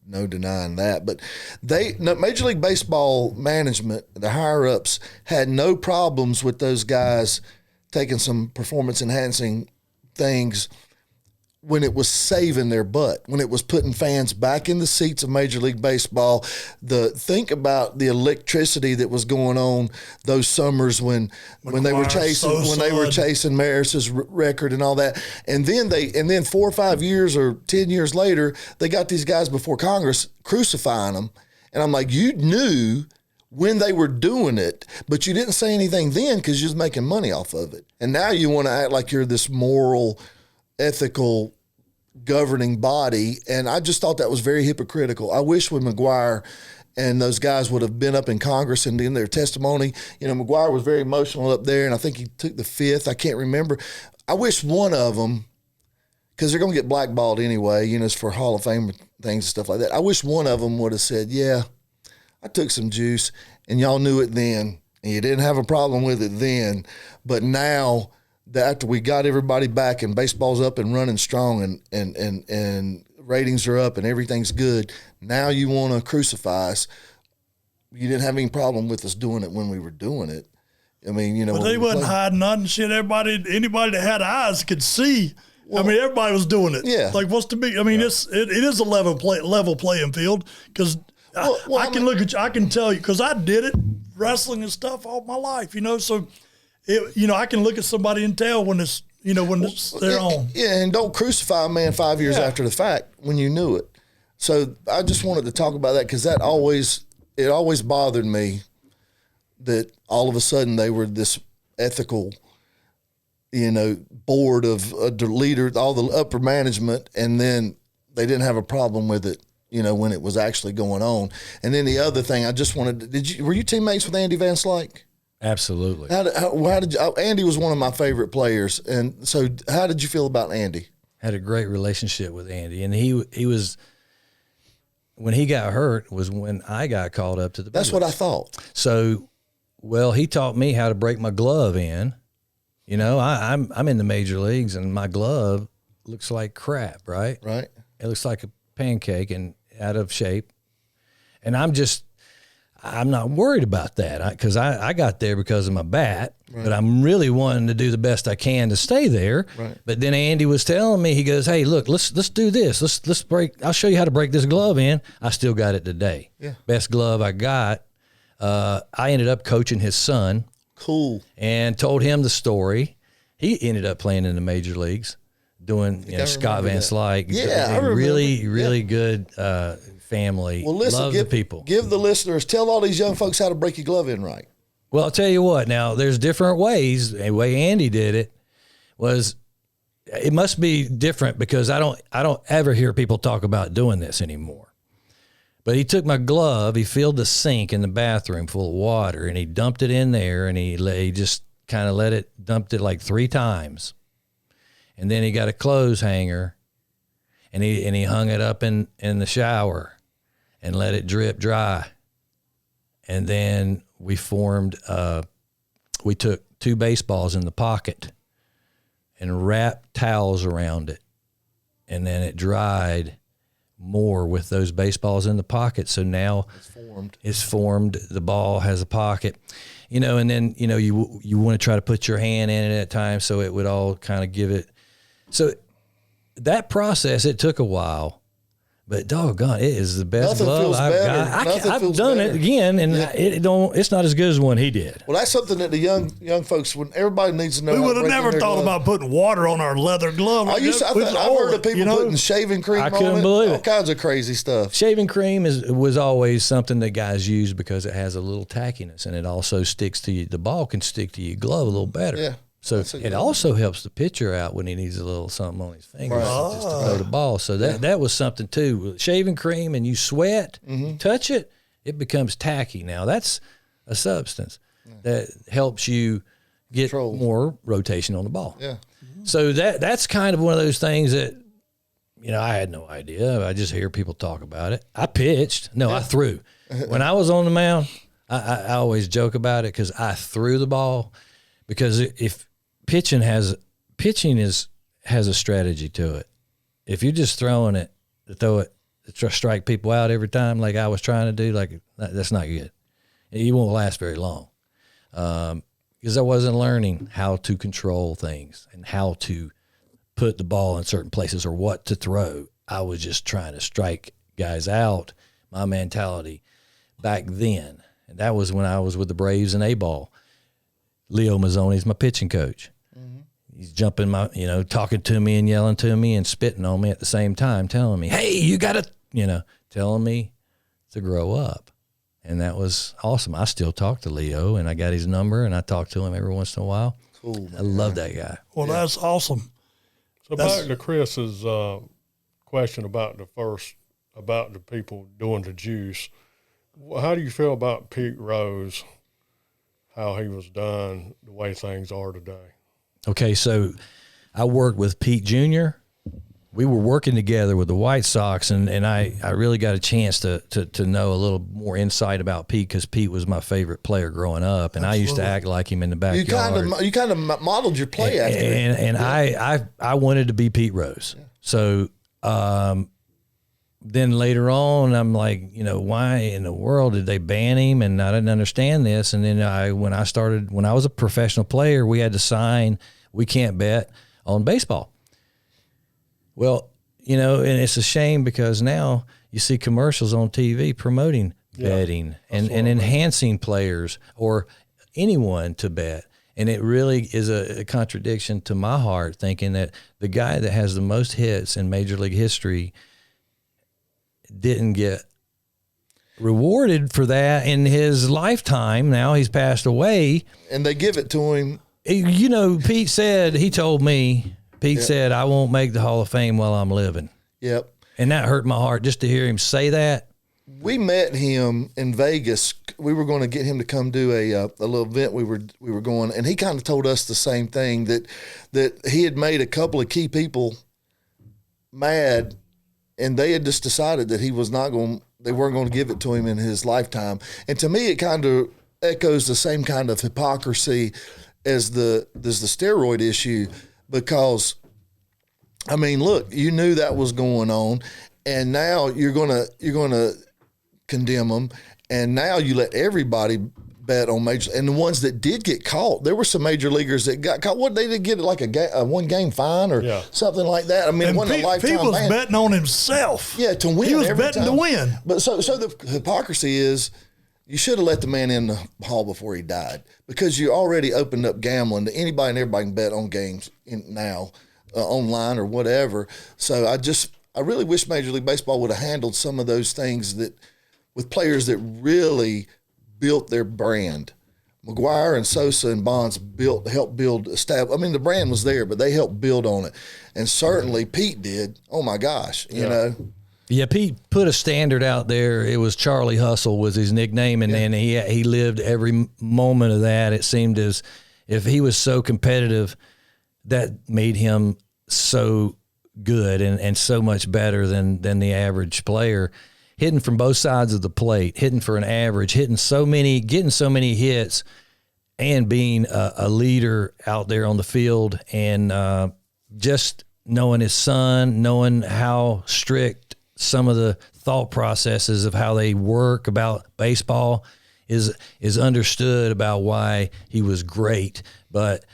[SPEAKER 2] no denying that. But Major League Baseball management, the higher-ups, had no problems with those guys taking some performance-enhancing things when it was saving their butt, when it was putting fans back in the seats of Major League Baseball. Think about the electricity that was going on those summers when they were chasing Maris's record and all that. And then 4 or 5 years or 10 years later, they got these guys before Congress crucifying them. And I'm like, you knew when they were doing it, but you didn't say anything then because you was making money off of it. And now you want to act like you're this moral, ethical, governing body. And I just thought that was very hypocritical. I wish when McGwire and those guys would have been up in Congress and in their testimony, McGwire was very emotional up there, and I think he took the fifth. I can't remember. I wish one of them, because they're going to get blackballed anyway, it's for Hall of Fame things and stuff like that. I wish one of them would have said, yeah, I took some juice, and y'all knew it then, and you didn't have a problem with it then. But now, after we got everybody back and baseball's up and running strong and ratings are up and everything's good, now you want to crucify us. You didn't have any problem with us doing it when we were doing it. I mean,
[SPEAKER 3] But they wasn't hiding nothing. Shit, anybody that had eyes could see. Well, everybody was doing it.
[SPEAKER 2] Yeah.
[SPEAKER 3] Like, what's the big? it is a level playing field because I can look at you. I can tell you because I did it, wrestling and stuff all my life. So, I can look at somebody and tell when it's they're on.
[SPEAKER 2] Yeah, and don't crucify a man 5 years after the fact when you knew it. So I just wanted to talk about that because it always bothered me that all of a sudden they were this ethical, board of leader, all the upper management, and then they didn't have a problem with it, when it was actually going on. And then the other thing, I just wanted, were you teammates with Andy Van Slyke?
[SPEAKER 1] Absolutely.
[SPEAKER 2] How did you, Andy was one of my favorite players, and so how did you feel about Andy?
[SPEAKER 1] Had a great relationship with Andy, and he was, when he got hurt was when I got called up to the
[SPEAKER 2] That's
[SPEAKER 1] Brewers.
[SPEAKER 2] what I thought.
[SPEAKER 1] So, he taught me how to break my glove in. I'm in the major leagues, and my glove looks like crap, right?
[SPEAKER 2] Right.
[SPEAKER 1] It looks like a pancake and out of shape. And I'm not worried about that because I got there because of my bat, but I'm really wanting to do the best I can to stay there.
[SPEAKER 2] Right.
[SPEAKER 1] But then Andy was telling me, he goes, "Hey, look, let's do this. Let's break. I'll show you how to break this glove in." I still got it today.
[SPEAKER 2] Yeah.
[SPEAKER 1] Best glove I got. I ended up coaching his son.
[SPEAKER 2] Cool.
[SPEAKER 1] And told him the story. He ended up playing in the major leagues, doing Scott Van Slyke.
[SPEAKER 2] Yeah, I remember.
[SPEAKER 1] Really good family.
[SPEAKER 2] Well, listen,
[SPEAKER 1] love the people.
[SPEAKER 2] Give the listeners, tell all these young folks how to break your glove in right.
[SPEAKER 1] Well, I'll tell you what. Now, there's different ways. The way Andy did it was, it must be different because I don't ever hear people talk about doing this anymore. But he took my glove, he filled the sink in the bathroom full of water, and he dumped it in there, and he just kind of dumped it like 3 times. And then he got a clothes hanger, and he hung it up in the shower and let it drip dry. And then we took 2 baseballs in the pocket and wrapped towels around it, and then it dried more with those baseballs in the pocket. So now it's formed. The ball has a pocket, and then, you want to try to put your hand in it at times so it would all kind of give it. So that process, it took a while, but doggone, it is the best glove I've got. I've done it again, and it's not as good as the one he did.
[SPEAKER 2] Well, that's something that the young folks, when everybody needs to know.
[SPEAKER 3] We would have never thought about putting water on our leather glove.
[SPEAKER 2] I've heard of people putting shaving cream on it.
[SPEAKER 1] I couldn't believe it.
[SPEAKER 2] All kinds of crazy stuff.
[SPEAKER 1] Shaving cream was always something that guys use because it has a little tackiness, and it also sticks to you. The ball can stick to your glove a little better.
[SPEAKER 2] Yeah.
[SPEAKER 1] So it also helps the pitcher out when he needs a little something on his fingers just to throw the ball. So that was something too. With shaving cream and you sweat, you touch it, it becomes tacky. Now that's a substance that helps you get more rotation on the ball.
[SPEAKER 2] Yeah.
[SPEAKER 1] So that's kind of one of those things that, I had no idea. I just hear people talk about it. I pitched. No, I threw. When I was on the mound, I always joke about it because I threw the ball. Because if pitching has a strategy to it. If you're just throwing it to throw it to strike people out every time, like I was trying to do, like that's not good. You won't last very long. Because I wasn't learning how to control things and how to put the ball in certain places or what to throw. I was just trying to strike guys out. My mentality back then, and that was when I was with the Braves and A-ball. Leo Mazzoni's my pitching coach. Mm-hmm. He's jumping talking to me and yelling to me and spitting on me at the same time, telling me, "Hey, you got to," telling me to grow up. And that was awesome. I still talk to Leo, and I got his number, and I talk to him every once in a while.
[SPEAKER 2] Cool.
[SPEAKER 1] I love that guy.
[SPEAKER 3] Well, that's awesome.
[SPEAKER 4] So back to Chris's question about the people doing the juice. How do you feel about Pete Rose, how he was done, the way things are today?
[SPEAKER 1] Okay, so I worked with Pete Jr. We were working together with the White Sox, and I really got a chance to know a little more insight about Pete because Pete was my favorite player growing up, and
[SPEAKER 3] Absolutely.
[SPEAKER 1] I used to act like him in the backyard.
[SPEAKER 2] You kind of modeled your play after him.
[SPEAKER 1] And I wanted to be Pete Rose. Yeah. So then later on, I'm like, why in the world did they ban him? And I didn't understand this. And then when I was a professional player, we had to sign, we can't bet on baseball. Well, and it's a shame because now you see commercials on TV promoting betting and enhancing players or anyone to bet. And it really is a contradiction to my heart, thinking that the guy that has the most hits in Major League history didn't get rewarded for that in his lifetime. Now he's passed away.
[SPEAKER 2] And they give it to him.
[SPEAKER 1] Pete said, I won't make the Hall of Fame while I'm living.
[SPEAKER 2] Yep.
[SPEAKER 1] And that hurt my heart just to hear him say that.
[SPEAKER 2] We met him in Vegas. We were going to get him to come do a little event we were going, and he kind of told us the same thing, that he had made a couple of key people mad, and they had just decided that they weren't going to give it to him in his lifetime. And to me, it kind of echoes the same kind of hypocrisy as the steroid issue. Because, look, you knew that was going on, and now you're gonna condemn them, and now you let everybody bet on major. And the ones that did get caught, there were some major leaguers that got caught. What, they did get like a 1 game fine or something like that.
[SPEAKER 3] And
[SPEAKER 2] wasn't a lifetime
[SPEAKER 3] Pete was
[SPEAKER 2] ban.
[SPEAKER 3] betting on himself.
[SPEAKER 2] Yeah, to win.
[SPEAKER 3] He was
[SPEAKER 2] every
[SPEAKER 3] betting
[SPEAKER 2] time.
[SPEAKER 3] to win.
[SPEAKER 2] But so the hypocrisy is, you should have let the man in the hall before he died, because you already opened up gambling to anybody, and everybody can bet on games now, online or whatever. So I really wish Major League Baseball would have handled some of those things with players that really built their brand. McGwire and Sosa and Bonds helped build, establish. The brand was there, but they helped build on it. And certainly Pete did. Oh my gosh, you know.
[SPEAKER 1] Yeah, Pete put a standard out there. It was Charlie Hustle was his nickname, and then he lived every moment of that. It seemed as if he was so competitive, that made him so good and so much better than the average player. Hitting from both sides of the plate, hitting for an average, getting so many hits, and being a leader out there on the field, and just knowing his son, knowing how strict some of the thought processes of how they work about baseball is understood about why he was great. But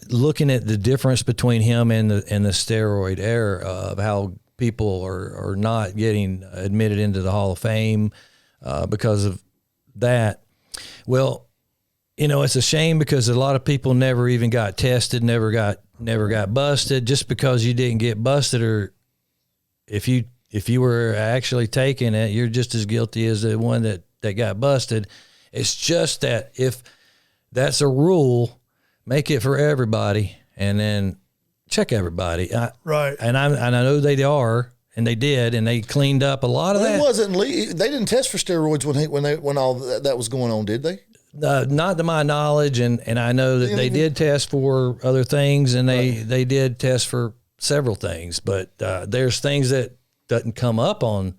[SPEAKER 1] looking at the difference between him and the steroid era of how people are not getting admitted into the Hall of Fame because of that. Well, it's a shame because a lot of people never even got tested, never got busted. Just because you didn't get busted, or if you were actually taking it, you're just as guilty as the one that got busted. It's just that if that's a rule, make it for everybody, and then check everybody.
[SPEAKER 3] Right.
[SPEAKER 1] And I know they are, and they did, and they cleaned up a lot of that.
[SPEAKER 2] It wasn't. They didn't test for steroids when all that was going on, did they?
[SPEAKER 1] Not to my knowledge, and I know that they did test for other things, and they did test for several things, but there's things that doesn't come up on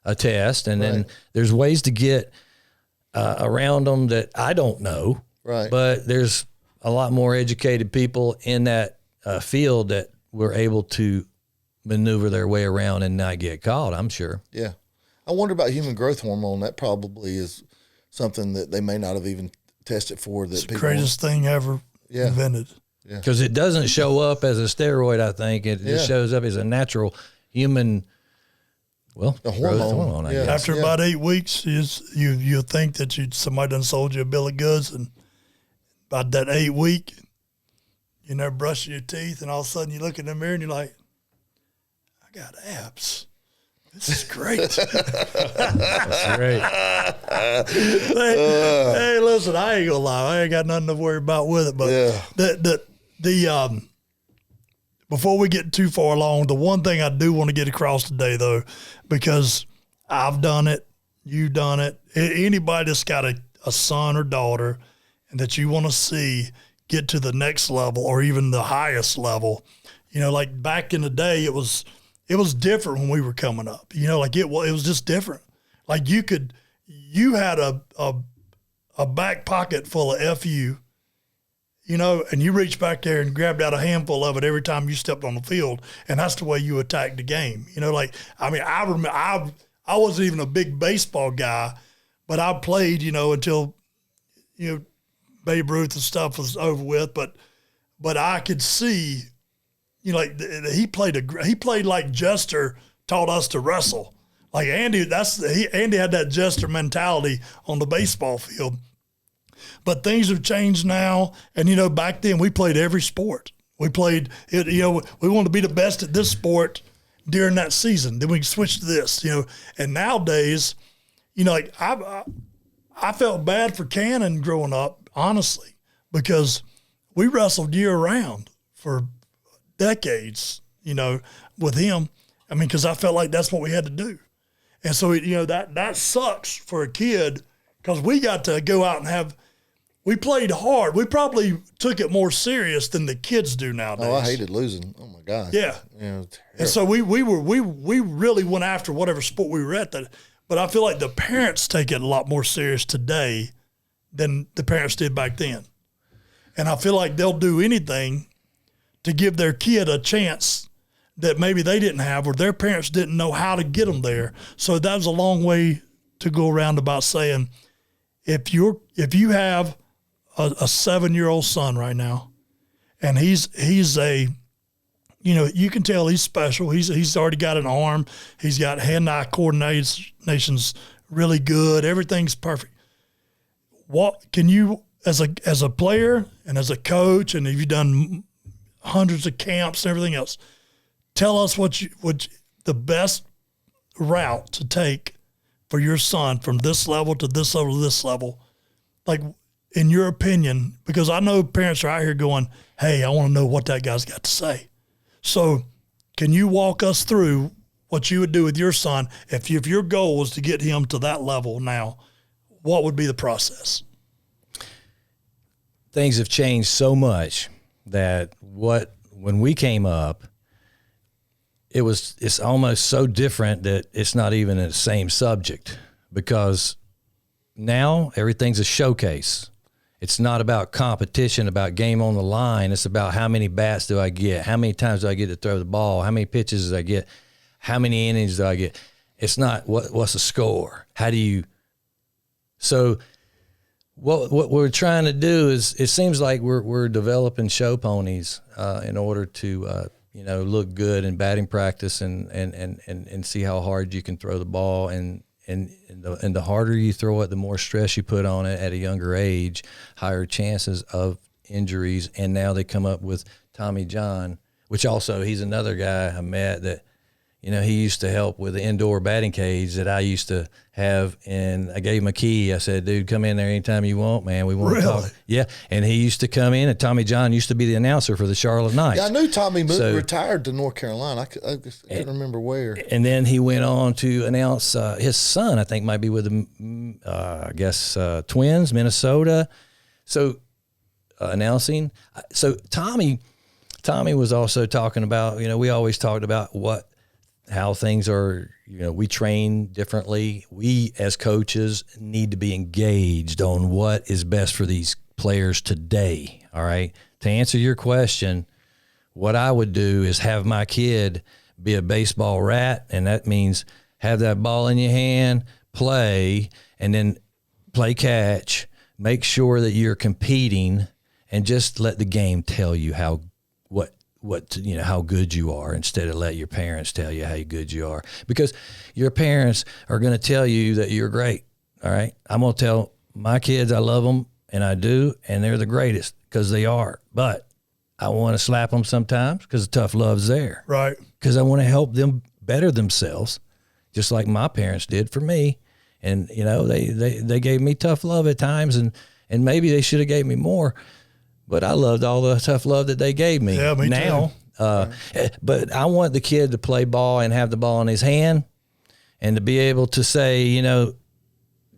[SPEAKER 1] a test, and then there's ways to get around them that I don't know.
[SPEAKER 2] Right.
[SPEAKER 1] But there's a lot more educated people in that field that were able to maneuver their way around and not get caught, I'm sure.
[SPEAKER 2] Yeah. I wonder about human growth hormone. That probably is something that they may not have even tested for. It's
[SPEAKER 3] the greatest thing ever invented.
[SPEAKER 2] Yeah.
[SPEAKER 1] Because it doesn't show up as a steroid, I think. It just shows up as a natural human,
[SPEAKER 2] a
[SPEAKER 1] growth hormone, I guess.
[SPEAKER 3] After about 8 weeks, you'll think that somebody done sold you a bill of goods, and about that 8 week, you never brush your teeth, and all of a sudden you look in the mirror and you're like, I got abs. This is great.
[SPEAKER 1] That's great.
[SPEAKER 3] Hey, listen, I ain't gonna lie. I ain't got nothing to worry about with it. But the before we get too far along, the one thing I do want to get across today, though, because I've done it, you've done it. Anybody that's got a son or daughter and that you want to see get to the next level or even the highest level, you know, like back in the day, it was different when we were coming up. You know, like it was just different. Like you had a back pocket full of FU, you know, and you reached back there and grabbed out a handful of it every time you stepped on the field, and that's the way you attacked the game. You know, like, I mean, I remember I wasn't even a big baseball guy, but I played, you know, until, you know, Babe Ruth and stuff was over with, but I could see, you know, like he played like Jester taught us to wrestle. Like Andy, Andy had that Jester mentality on the baseball field. But things have changed now, and you know, back then we played every sport. We played it. You know, we wanted to be the best at this sport during that season. Then we switched to this. You know, and nowadays, you know, like I felt bad for Cannon growing up, honestly, because we wrestled year round for decades, you know, with him. I mean, because I felt like that's what we had to do. And so, you know, that sucks for a kid because we got to go out and we played hard. We probably took it more serious than the kids do nowadays.
[SPEAKER 2] Oh, I hated losing. Oh, my God.
[SPEAKER 3] Yeah. And so we really went after whatever sport we were at. But I feel like the parents take it a lot more serious today than the parents did back then. And I feel like they'll do anything to give their kid a chance that maybe they didn't have or their parents didn't know how to get them there. So that was a long way to go around about saying, if you have a 7-year-old son right now, and he's a, you know, you can tell he's special. He's already got an arm. He's got hand-eye coordination's really good. Everything's perfect. What can you, as a player and as a coach, and if you've done hundreds of camps and everything else, tell us what the best route to take for your son from this level to this level to this level, like in your opinion, because I know parents are out here going, hey, I want to know what that guy's got to say. So can you walk us through what you would do with your son if your goal was to get him to that level now? What would be the process?
[SPEAKER 1] Things have changed so much that when we came up, it's almost so different that it's not even the same subject, because now everything's a showcase. It's not about competition, about game on the line. It's about how many bats do I get? How many times do I get to throw the ball? How many pitches do I get? How many innings do I get? It's not what's the score? How do you – so what we're trying to do is, it seems like we're developing show ponies in order to you know, look good in batting practice and see how hard you can throw the ball, and the harder you throw it, the more stress you put on it at a younger age, higher chances of injuries. And now they come up with Tommy John, which also, he's another guy I met that, you know, he used to help with the indoor batting cage that I used to have, and I gave him a key. I said, dude, come in there anytime you want, man. We want to talk. Yeah, and he used to come in, and Tommy John used to be the announcer for the Charlotte Knights.
[SPEAKER 2] Yeah, I knew Tommy retired to North Carolina. I can't remember where.
[SPEAKER 1] And then he went on to announce his son, I think, might be with the, Twins, Minnesota. So announcing. So Tommy was also talking about, you know, we always talked about how things are, you know, we train differently. We as coaches need to be engaged on what is best for these players today. All right. To answer your question, what I would do is have my kid be a baseball rat, and that means have that ball in your hand, play, and then play catch. Make sure that you're competing, and just let the game tell you how good you are, instead of let your parents tell you how good you are, because your parents are going to tell you that you're great. All right. I'm going to tell my kids I love them, and I do, and they're the greatest, because they are. But I want to slap them sometimes because the tough love's there.
[SPEAKER 3] Right.
[SPEAKER 1] Because I want to help them better themselves. just like my parents did for me. And, you know, they gave me tough love at times, and maybe they should have gave me more, but I loved all the tough love that they gave me.
[SPEAKER 3] Yeah, me
[SPEAKER 1] now. But I want the kid to play ball and have the ball in his hand and to be able to say, you know,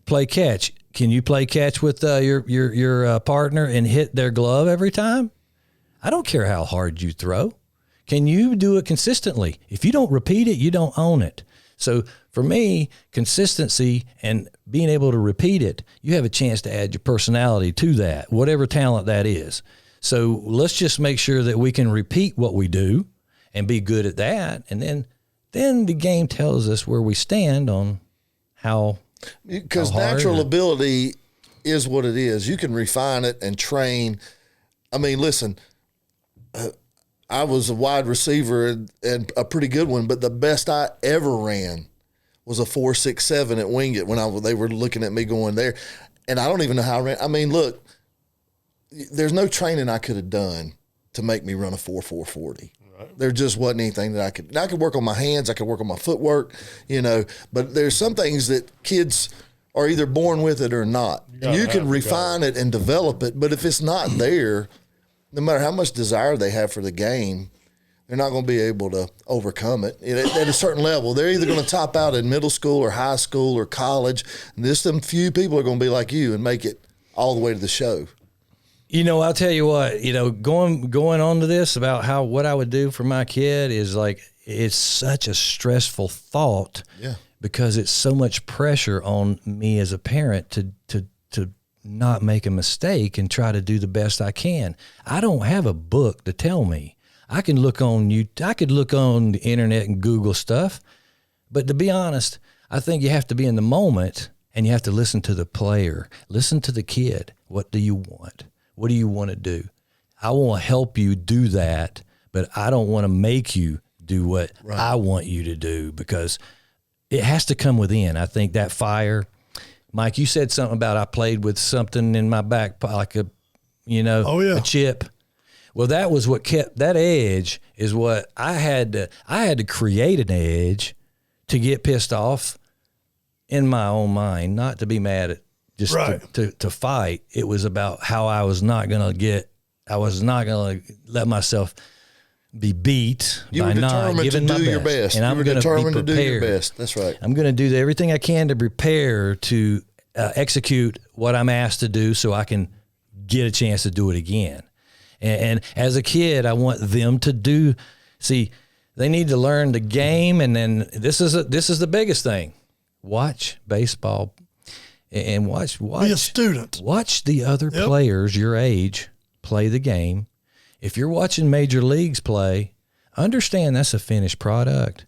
[SPEAKER 1] play catch. Can you play catch with your partner and hit their glove every time? I don't care how hard you throw. Can you do it consistently? If you don't repeat it, you don't own it. So for me, consistency and being able to repeat it, you have a chance to add your personality to that, whatever talent that is. So let's just make sure that we can repeat what we do and be good at that. And then the game tells us where we stand on how.
[SPEAKER 2] Because natural ability is what it is. You can refine it and train. I mean, listen, I was a wide receiver and a pretty good one, but the best I ever ran was a 4.67 at Wingate when they were looking at me going there. And I don't even know how I ran. I mean, look, there's no training I could have done to make me run a 4.40. Right. There just wasn't anything that I could work on my hands. I could work on my footwork, you know, but there's some things that kids are either born with it or not. You can refine it and develop it, but if it's not there, no matter how much desire they have for the game, they're not going to be able to overcome it. At a certain level, they're either going to top out in middle school or high school or college, and just some few people are going to be like you and make it all the way to the show.
[SPEAKER 1] You know, I'll tell you what, you know, going on to this about what I would do for my kid is like, it's such a stressful thought.
[SPEAKER 2] Yeah.
[SPEAKER 1] Because it's so much pressure on me as a parent to not make a mistake and try to do the best I can. I don't have a book to tell me. I could look on the internet and Google stuff, but to be honest, I think you have to be in the moment and you have to listen to the player, listen to the kid. What do you want? What do you want to do? I want to help you do that, but I don't want to make you do what I want you to do, because it has to come within. I think that fire. Mike, you said something about I played with something in my back, like a chip. Well, that was what kept that edge. Is what I had to create an edge to get pissed off in my own mind, not to be mad at, just to fight. It was about how I was not going to let myself be beat by not giving my best. And I'm going to be prepared. To do your best.
[SPEAKER 2] That's right.
[SPEAKER 1] I'm going to do everything I can to prepare to execute what I'm asked to do so I can get a chance to do it again. And as a kid, I want them to they need to learn the game. And then this is the biggest thing. Watch baseball and watch. Be
[SPEAKER 3] a student.
[SPEAKER 1] Watch the other players your age play the game. If you're watching major leagues play, understand that's a finished product.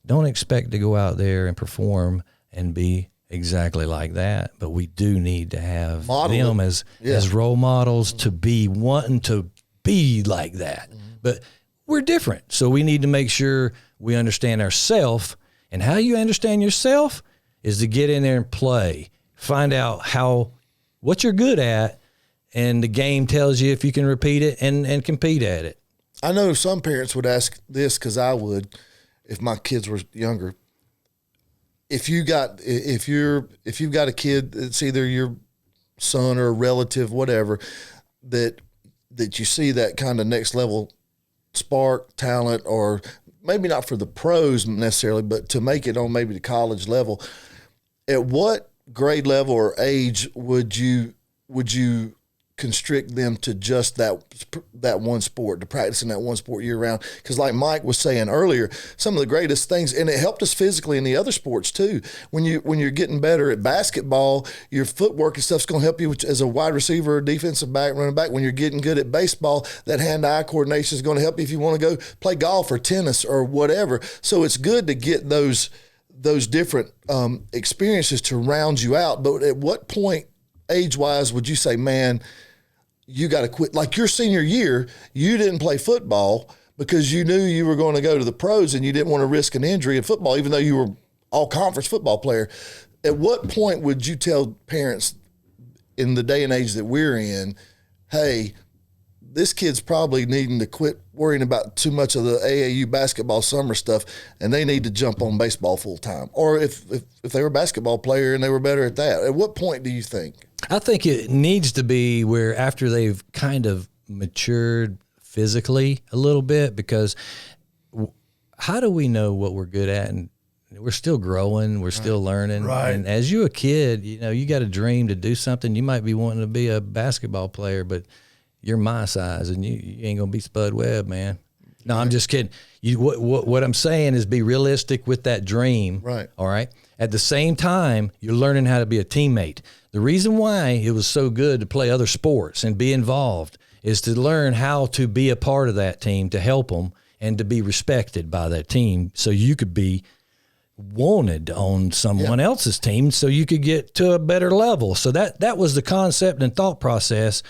[SPEAKER 1] Don't expect to go out there and perform and be exactly like that. But we do need to have them as role models to be wanting to be like that. Mm-hmm. But we're different. So we need to make sure we understand ourselves. And how you understand yourself is to get in there and play. Find out what you're good at. And the game tells you if you can repeat it and compete at it.
[SPEAKER 2] I know some parents would ask this, because I would, if my kids were younger. If you've got a kid that's either your son or a relative, whatever, that you see that kind of next level spark, talent, or maybe not for the pros necessarily, but to make it on maybe the college level, at what grade level or age would you constrict them to just that one sport, to practice in that one sport year round? Because like Mike was saying earlier, some of the greatest things, and it helped us physically in the other sports too. When you're getting better at basketball, your footwork and stuff's going to help you as a wide receiver, or defensive back, running back. When you're getting good at baseball, that hand-eye coordination is going to help you if you want to go play golf or tennis or whatever. So it's good to get those different experiences to round you out. But at what point, age-wise, would you say, man, you got to quit? Like your senior year, you didn't play football because you knew you were going to go to the pros and you didn't want to risk an injury in football, even though you were all-conference football player. At what point would you tell parents in the day and age that we're in, hey, this kid's probably needing to quit worrying about too much of the AAU basketball summer stuff, and they need to jump on baseball full time. Or if they were a basketball player and they were better at that, at what point do you think?
[SPEAKER 1] I think it needs to be where after they've kind of matured physically a little bit, because how do we know what we're good at? And we're still growing, we're still learning.
[SPEAKER 3] Right.
[SPEAKER 1] And as you're a kid, you got a dream to do something. You might be wanting to be a basketball player, but you're my size, and you ain't gonna be Spud Webb, man. No, I'm just kidding. What I'm saying is be realistic with that dream.
[SPEAKER 2] Right.
[SPEAKER 1] All right. At the same time, you're learning how to be a teammate. The reason why it was so good to play other sports and be involved is to learn how to be a part of that team, to help them, and to be respected by that team, so you could be wanted on someone else's team, so you could get to a better level. So that was the concept and thought process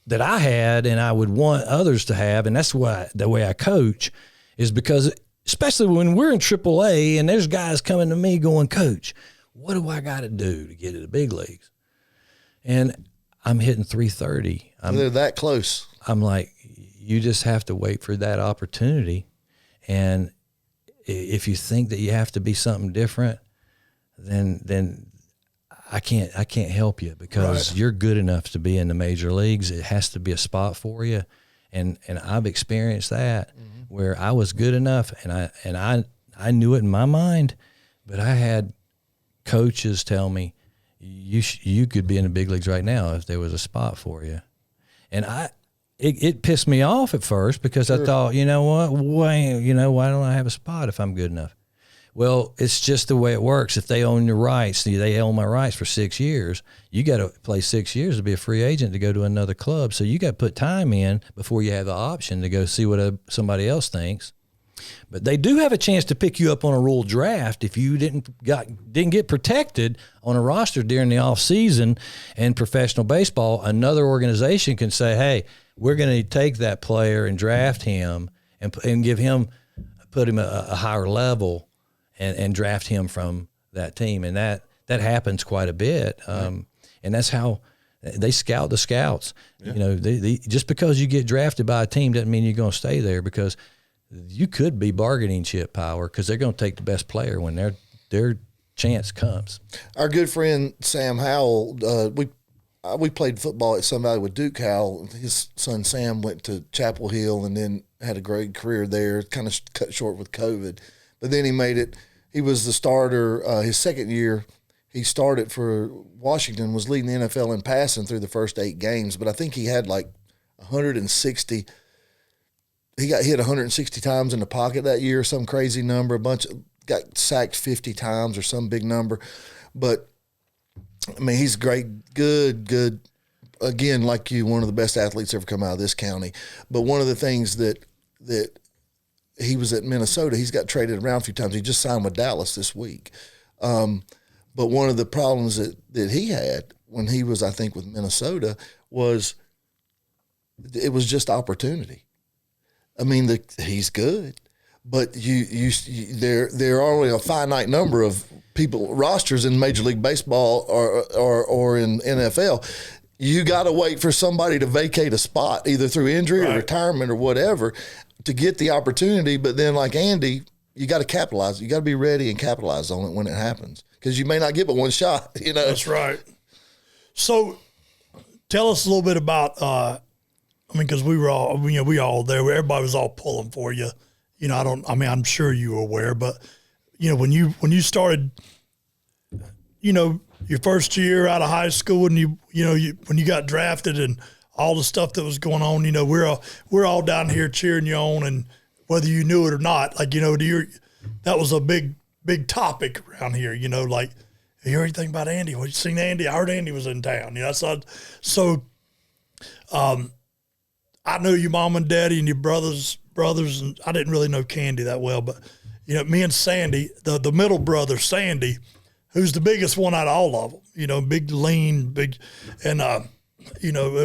[SPEAKER 1] that I had, and I would want others to have. And that's why the way I coach is because, especially when we're in AAA and there's guys coming to me going, Coach, what do I got to do to get to the big leagues? And I'm hitting 330.
[SPEAKER 2] They're that close.
[SPEAKER 1] I'm like, you just have to wait for that opportunity. And if you think that you have to be something different, then I can't help you, because you're good enough to be in the major leagues. It has to be a spot for you. And I've experienced that where I was good enough, and I knew it in my mind, but I had coaches tell me, you could be in the big leagues right now if there was a spot for you. And it pissed me off at first, because I thought, you know what, why don't I have a spot if I'm good enough? Well, it's just the way it works. If they own your rights, they own my rights for 6 years. You got to play 6 years to be a free agent to go to another club. So you got to put time in before you have the option to go see what somebody else thinks. But they do have a chance to pick you up on a rule draft if you didn't get protected on a roster during the off season. In professional baseball, another organization can say, "Hey, we're going to take that player and draft him and put him a higher level." And draft him from that team. And that happens quite a bit. And that's how they scout the scouts. Yeah. They just because you get drafted by a team doesn't mean you're going to stay there, because you could be bargaining chip power, because they're going to take the best player when their chance comes.
[SPEAKER 2] Our good friend Sam Howell, we played football at Sun Valley with Duke Howell. His son Sam went to Chapel Hill and then had a great career there, kind of cut short with COVID. But then he made it. He was the starter his second year. He started for Washington, was leading the NFL in passing through the first 8 games. But I think he had like 160. He got hit 160 times in the pocket that year, some crazy number. Got sacked 50 times or some big number. But, I mean, he's great, good. Again, like you, one of the best athletes ever come out of this county. But one of the things that he was at Minnesota. He's got traded around a few times. He just signed with Dallas this week. But one of the problems that he had when he was, I think, with Minnesota was it was just opportunity. I mean, he's good, but there are only a finite number of rosters in Major League Baseball or in NFL. You got to wait for somebody to vacate a spot, either through injury or retirement or whatever, to get the opportunity. But then, like Andy, you got to capitalize. You got to be ready and capitalize on it when it happens, because you may not get but one shot.
[SPEAKER 3] That's right. So, tell us a little bit about. Because we were all, we all there. Everybody was all pulling for you. I'm sure you were aware, but when you started, your first year out of high school, and when you got drafted and all the stuff that was going on, we're all down here cheering you on, and whether you knew it or not, that was a big topic around here. Like, you hear anything about Andy? Well, you seen Andy? I heard Andy was in town. I knew your mom and daddy and your brothers, and I didn't really know Candy that well, but me and Sandy, the middle brother Sandy, who's the biggest one out of all of them. Big, lean, big, and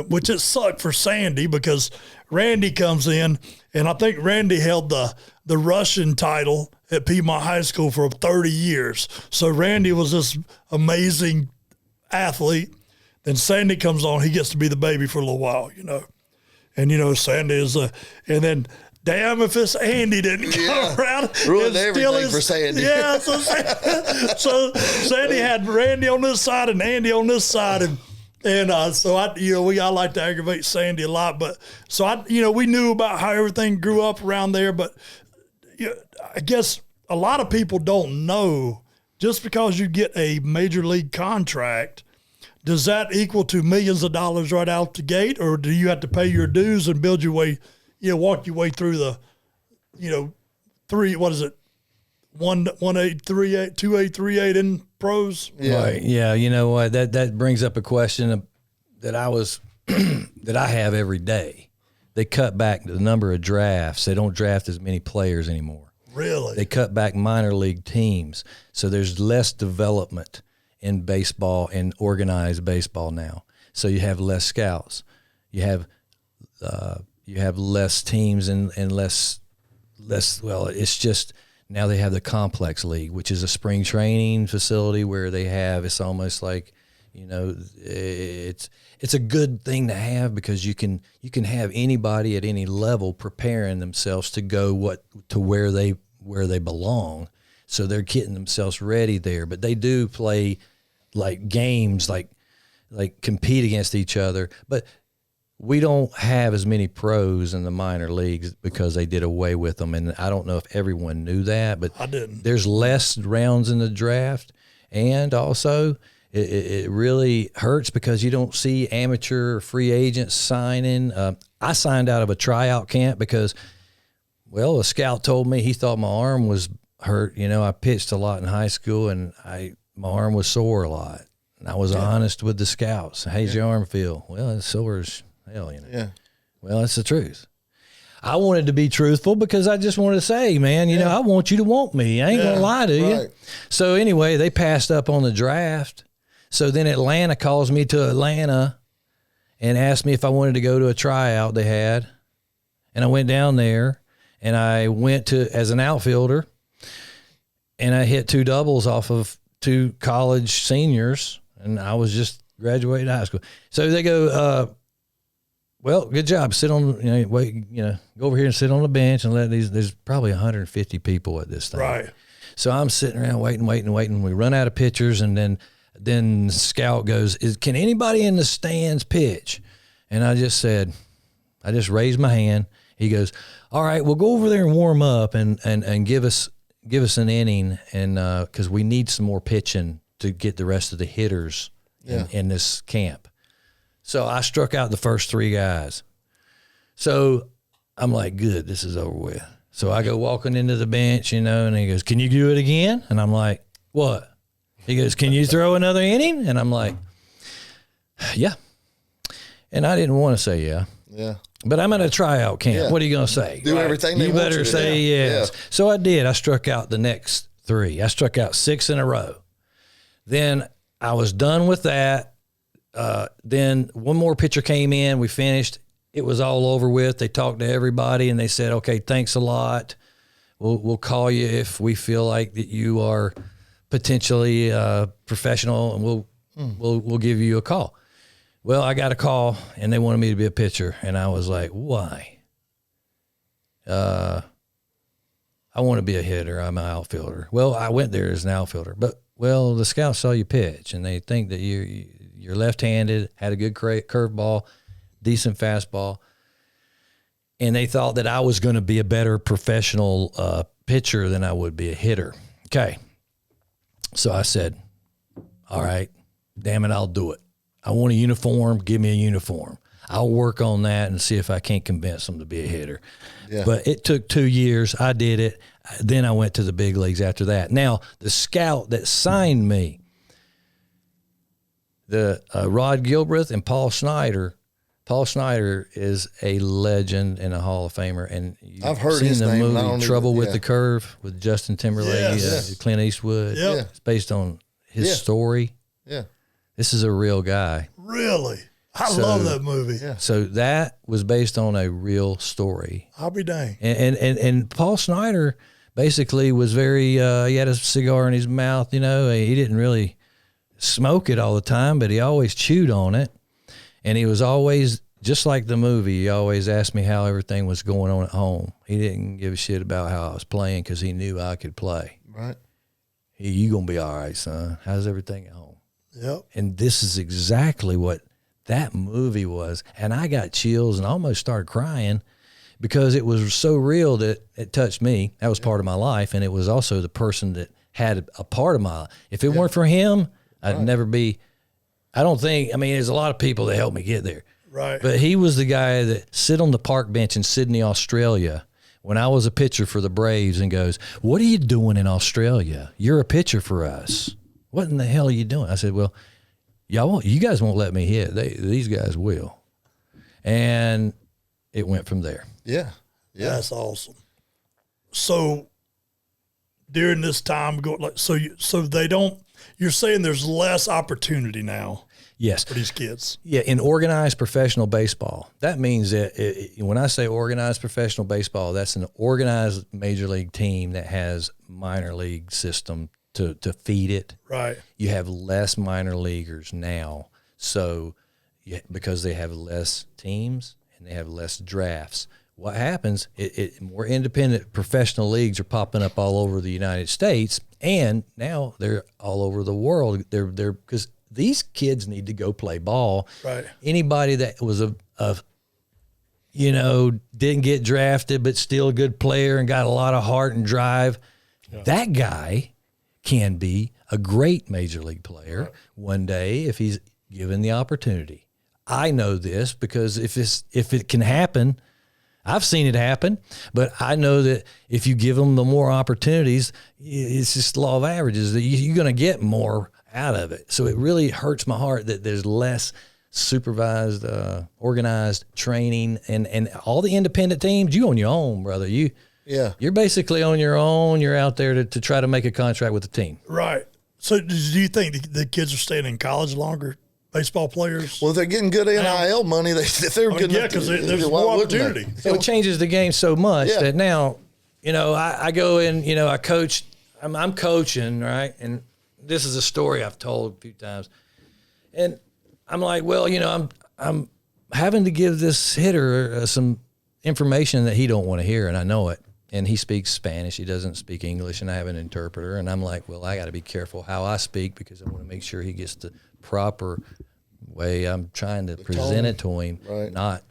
[SPEAKER 3] which it sucked for Sandy, because Randy comes in, and I think Randy held the Russian title at Piedmont High School for 30 years. So Randy was this amazing athlete. Then Sandy comes on, he gets to be the baby for a little while, And, you know, Sandy is and then damn if this Andy didn't come around.
[SPEAKER 2] Ruined everything for Sandy.
[SPEAKER 3] Yeah. So Sandy had Randy on this side and Andy on this side. And so I like to aggravate Sandy a lot. But so we knew about how everything grew up around there. But I guess a lot of people don't know, just because you get a major league contract, does that equal to millions of dollars right out the gate, or do you have to pay your dues and build your way, walk your way through the, 1.838, 2.838 in pros?
[SPEAKER 2] Yeah.
[SPEAKER 1] Right. Yeah. You know what? That brings up a question that that I have every day. They cut back the number of drafts. They don't draft as many players anymore.
[SPEAKER 3] Really?
[SPEAKER 1] They cut back minor league teams. So there's less development in baseball and organized baseball now. So you have less scouts. You have less teams and less. Well, it's just now they have the complex league, which is a spring training facility where it's almost like, it's a good thing to have, because you can have anybody at any level preparing themselves to go to where they belong. So they're getting themselves ready there. But they do play like games, like compete against each other. But we don't have as many pros in the minor leagues because they did away with them. And I don't know if everyone knew that, but
[SPEAKER 3] I didn't.
[SPEAKER 1] There's less rounds in the draft. And also it really hurts because you don't see amateur free agents signing. I signed out of a tryout camp because, a scout told me he thought my arm was hurt. I pitched a lot in high school and my arm was sore a lot. And I was honest with the scouts. How's your arm feel? Well, it's sore as hell, Yeah. Well, that's the truth. I wanted to be truthful because I just wanted to say, man, I want you to want me. I ain't going to lie to you. So anyway, they passed up on the draft. So then Atlanta calls me to Atlanta and asked me if I wanted to go to a tryout they had. And I went down there and I went as an outfielder, and I hit 2 doubles off of 2 college seniors, and I was just graduating high school. So they go, well, good job. Sit on, go over here and sit on the bench and there's probably 150 people at this thing.
[SPEAKER 3] Right.
[SPEAKER 1] So I'm sitting around waiting. We run out of pitchers, and then scout goes, can anybody in the stands pitch? And I just raised my hand. He goes, all right, we'll go over there and warm up and give us an inning, and because we need some more pitching to get the rest of the hitters in this camp. So I struck out the first 3 guys. So I'm like, good, this is over with. So I go walking into the bench, and he goes, can you do it again? And I'm like, what? He goes, can you throw another inning? And I'm like, yeah. And I didn't want to say yeah.
[SPEAKER 2] Yeah.
[SPEAKER 1] But I'm at a tryout camp.
[SPEAKER 2] Yeah.
[SPEAKER 1] What are you going to say?
[SPEAKER 2] Do everything they
[SPEAKER 1] you
[SPEAKER 2] want
[SPEAKER 1] better
[SPEAKER 2] you to
[SPEAKER 1] say
[SPEAKER 2] do.
[SPEAKER 1] yes.
[SPEAKER 2] Yeah.
[SPEAKER 1] So I did. I struck out the next 3. I struck out 6 in a row. Then I was done with that. Then one more pitcher came in. We finished. It was all over with. They talked to everybody, and they said, okay, thanks a lot. We'll call you if we feel like that you are potentially professional, and we'll give you a call. Well, I got a call, and they wanted me to be a pitcher, and I was like, why? I want to be a hitter. I'm an outfielder. Well, I went there as an outfielder, but the scouts saw you pitch, and they think that you're left-handed, had a good curveball, decent fastball, and they thought that I was going to be a better professional pitcher than I would be a hitter. Okay. So I said, all right, damn it, I'll do it. I want a uniform. Give me a uniform. I'll work on that and see if I can't convince them to be a hitter. Yeah. But it took 2 years. I did it. Then I went to the big leagues after that. Now, the scout that signed me, the Rod Gilbreth and Paul Snyder. Paul Snyder is a legend and a Hall of Famer, and
[SPEAKER 2] I've heard
[SPEAKER 1] seen
[SPEAKER 2] his
[SPEAKER 1] the
[SPEAKER 2] name.
[SPEAKER 1] movie Trouble with the Curve with Justin Timberlake, Clint Eastwood.
[SPEAKER 3] Yep.
[SPEAKER 1] It's based on his story.
[SPEAKER 2] Yeah,
[SPEAKER 1] this is a real guy.
[SPEAKER 3] Really, I love that movie.
[SPEAKER 2] Yeah.
[SPEAKER 1] So that was based on a real story.
[SPEAKER 3] I'll be dang.
[SPEAKER 1] And Paul Snyder basically was very. He had a cigar in his mouth. He didn't really smoke it all the time, but he always chewed on it. And he was always just like the movie, he always asked me how everything was going on at home. He didn't give a shit about how I was playing because he knew I could play.
[SPEAKER 2] Right.
[SPEAKER 1] You gonna be all right, son. How's everything at home?
[SPEAKER 3] Yep.
[SPEAKER 1] And this is exactly what that movie was. And I got chills and almost started crying because it was so real that it touched me. That was part of my life. And it was also the person that had a part of my life. If it weren't for him, I'd never be, I don't think, I mean, there's a lot of people that helped me get there.
[SPEAKER 3] Right.
[SPEAKER 1] But he was the guy that sit on the park bench in Sydney, Australia, when I was a pitcher for the Braves, and goes, "What are you doing in Australia? You're a pitcher for us. What in the hell are you doing?" I said, "Well, you guys won't let me hit. These guys will." And it went from there.
[SPEAKER 2] Yeah. Yeah.
[SPEAKER 3] That's awesome. So during this time, you're saying there's less opportunity now
[SPEAKER 1] Yes.
[SPEAKER 3] for these kids.
[SPEAKER 1] Yeah, in organized professional baseball, that means that when I say organized professional baseball, that's an organized major league team that has minor league system to feed it.
[SPEAKER 3] Right. You
[SPEAKER 1] You have less minor leaguers now, so because they have less teams and they have less drafts. What happens? More independent professional leagues are popping up all over the United States, and now they're all over the world. They're because these kids need to go play ball.
[SPEAKER 3] Right.
[SPEAKER 1] Anybody that was didn't get drafted but still a good player and got a lot of heart and drive, that guy can be a great major league player one day if he's given the opportunity. I know this because if it can happen, I've seen it happen, but I know that if you give them the more opportunities, it's just the law of averages that you're going to get more out of it. So it really hurts my heart that there's less supervised, organized training, and all the independent teams. You on your own, brother. You're basically on your own. You're out there to try to make a contract with the team.
[SPEAKER 3] Right. So do you think the kids are staying in college longer? Baseball players.
[SPEAKER 2] Well, if they're getting good NIL money, if they're good enough,
[SPEAKER 3] because there's more opportunity.
[SPEAKER 1] So it changes the game so much that now, I go in, I coach. I'm coaching, right? And this is a story I've told a few times, and I'm like, well, I'm having to give this hitter some information that he don't want to hear, and I know it. And he speaks Spanish. He doesn't speak English, and I have an interpreter. And I'm like, well, I got to be careful how I speak because I want to make sure he gets the proper way I'm trying to present it to him.
[SPEAKER 2] Right.
[SPEAKER 1] Not.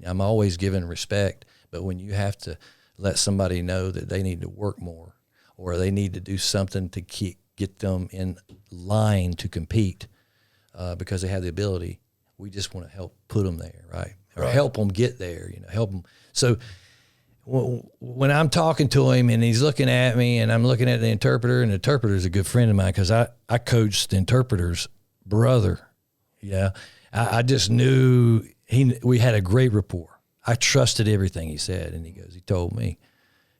[SPEAKER 1] I'm always giving respect, but when you have to let somebody know that they need to work more or they need to do something to get them in line to compete because they have the ability, we just want to help put them there, right? Or help them get there. Help them. So when I'm talking to him and he's looking at me and I'm looking at the interpreter, and the interpreter is a good friend of mine because I coached the interpreter's brother. Yeah. I just knew we had a great rapport. I trusted everything he said. And he told me,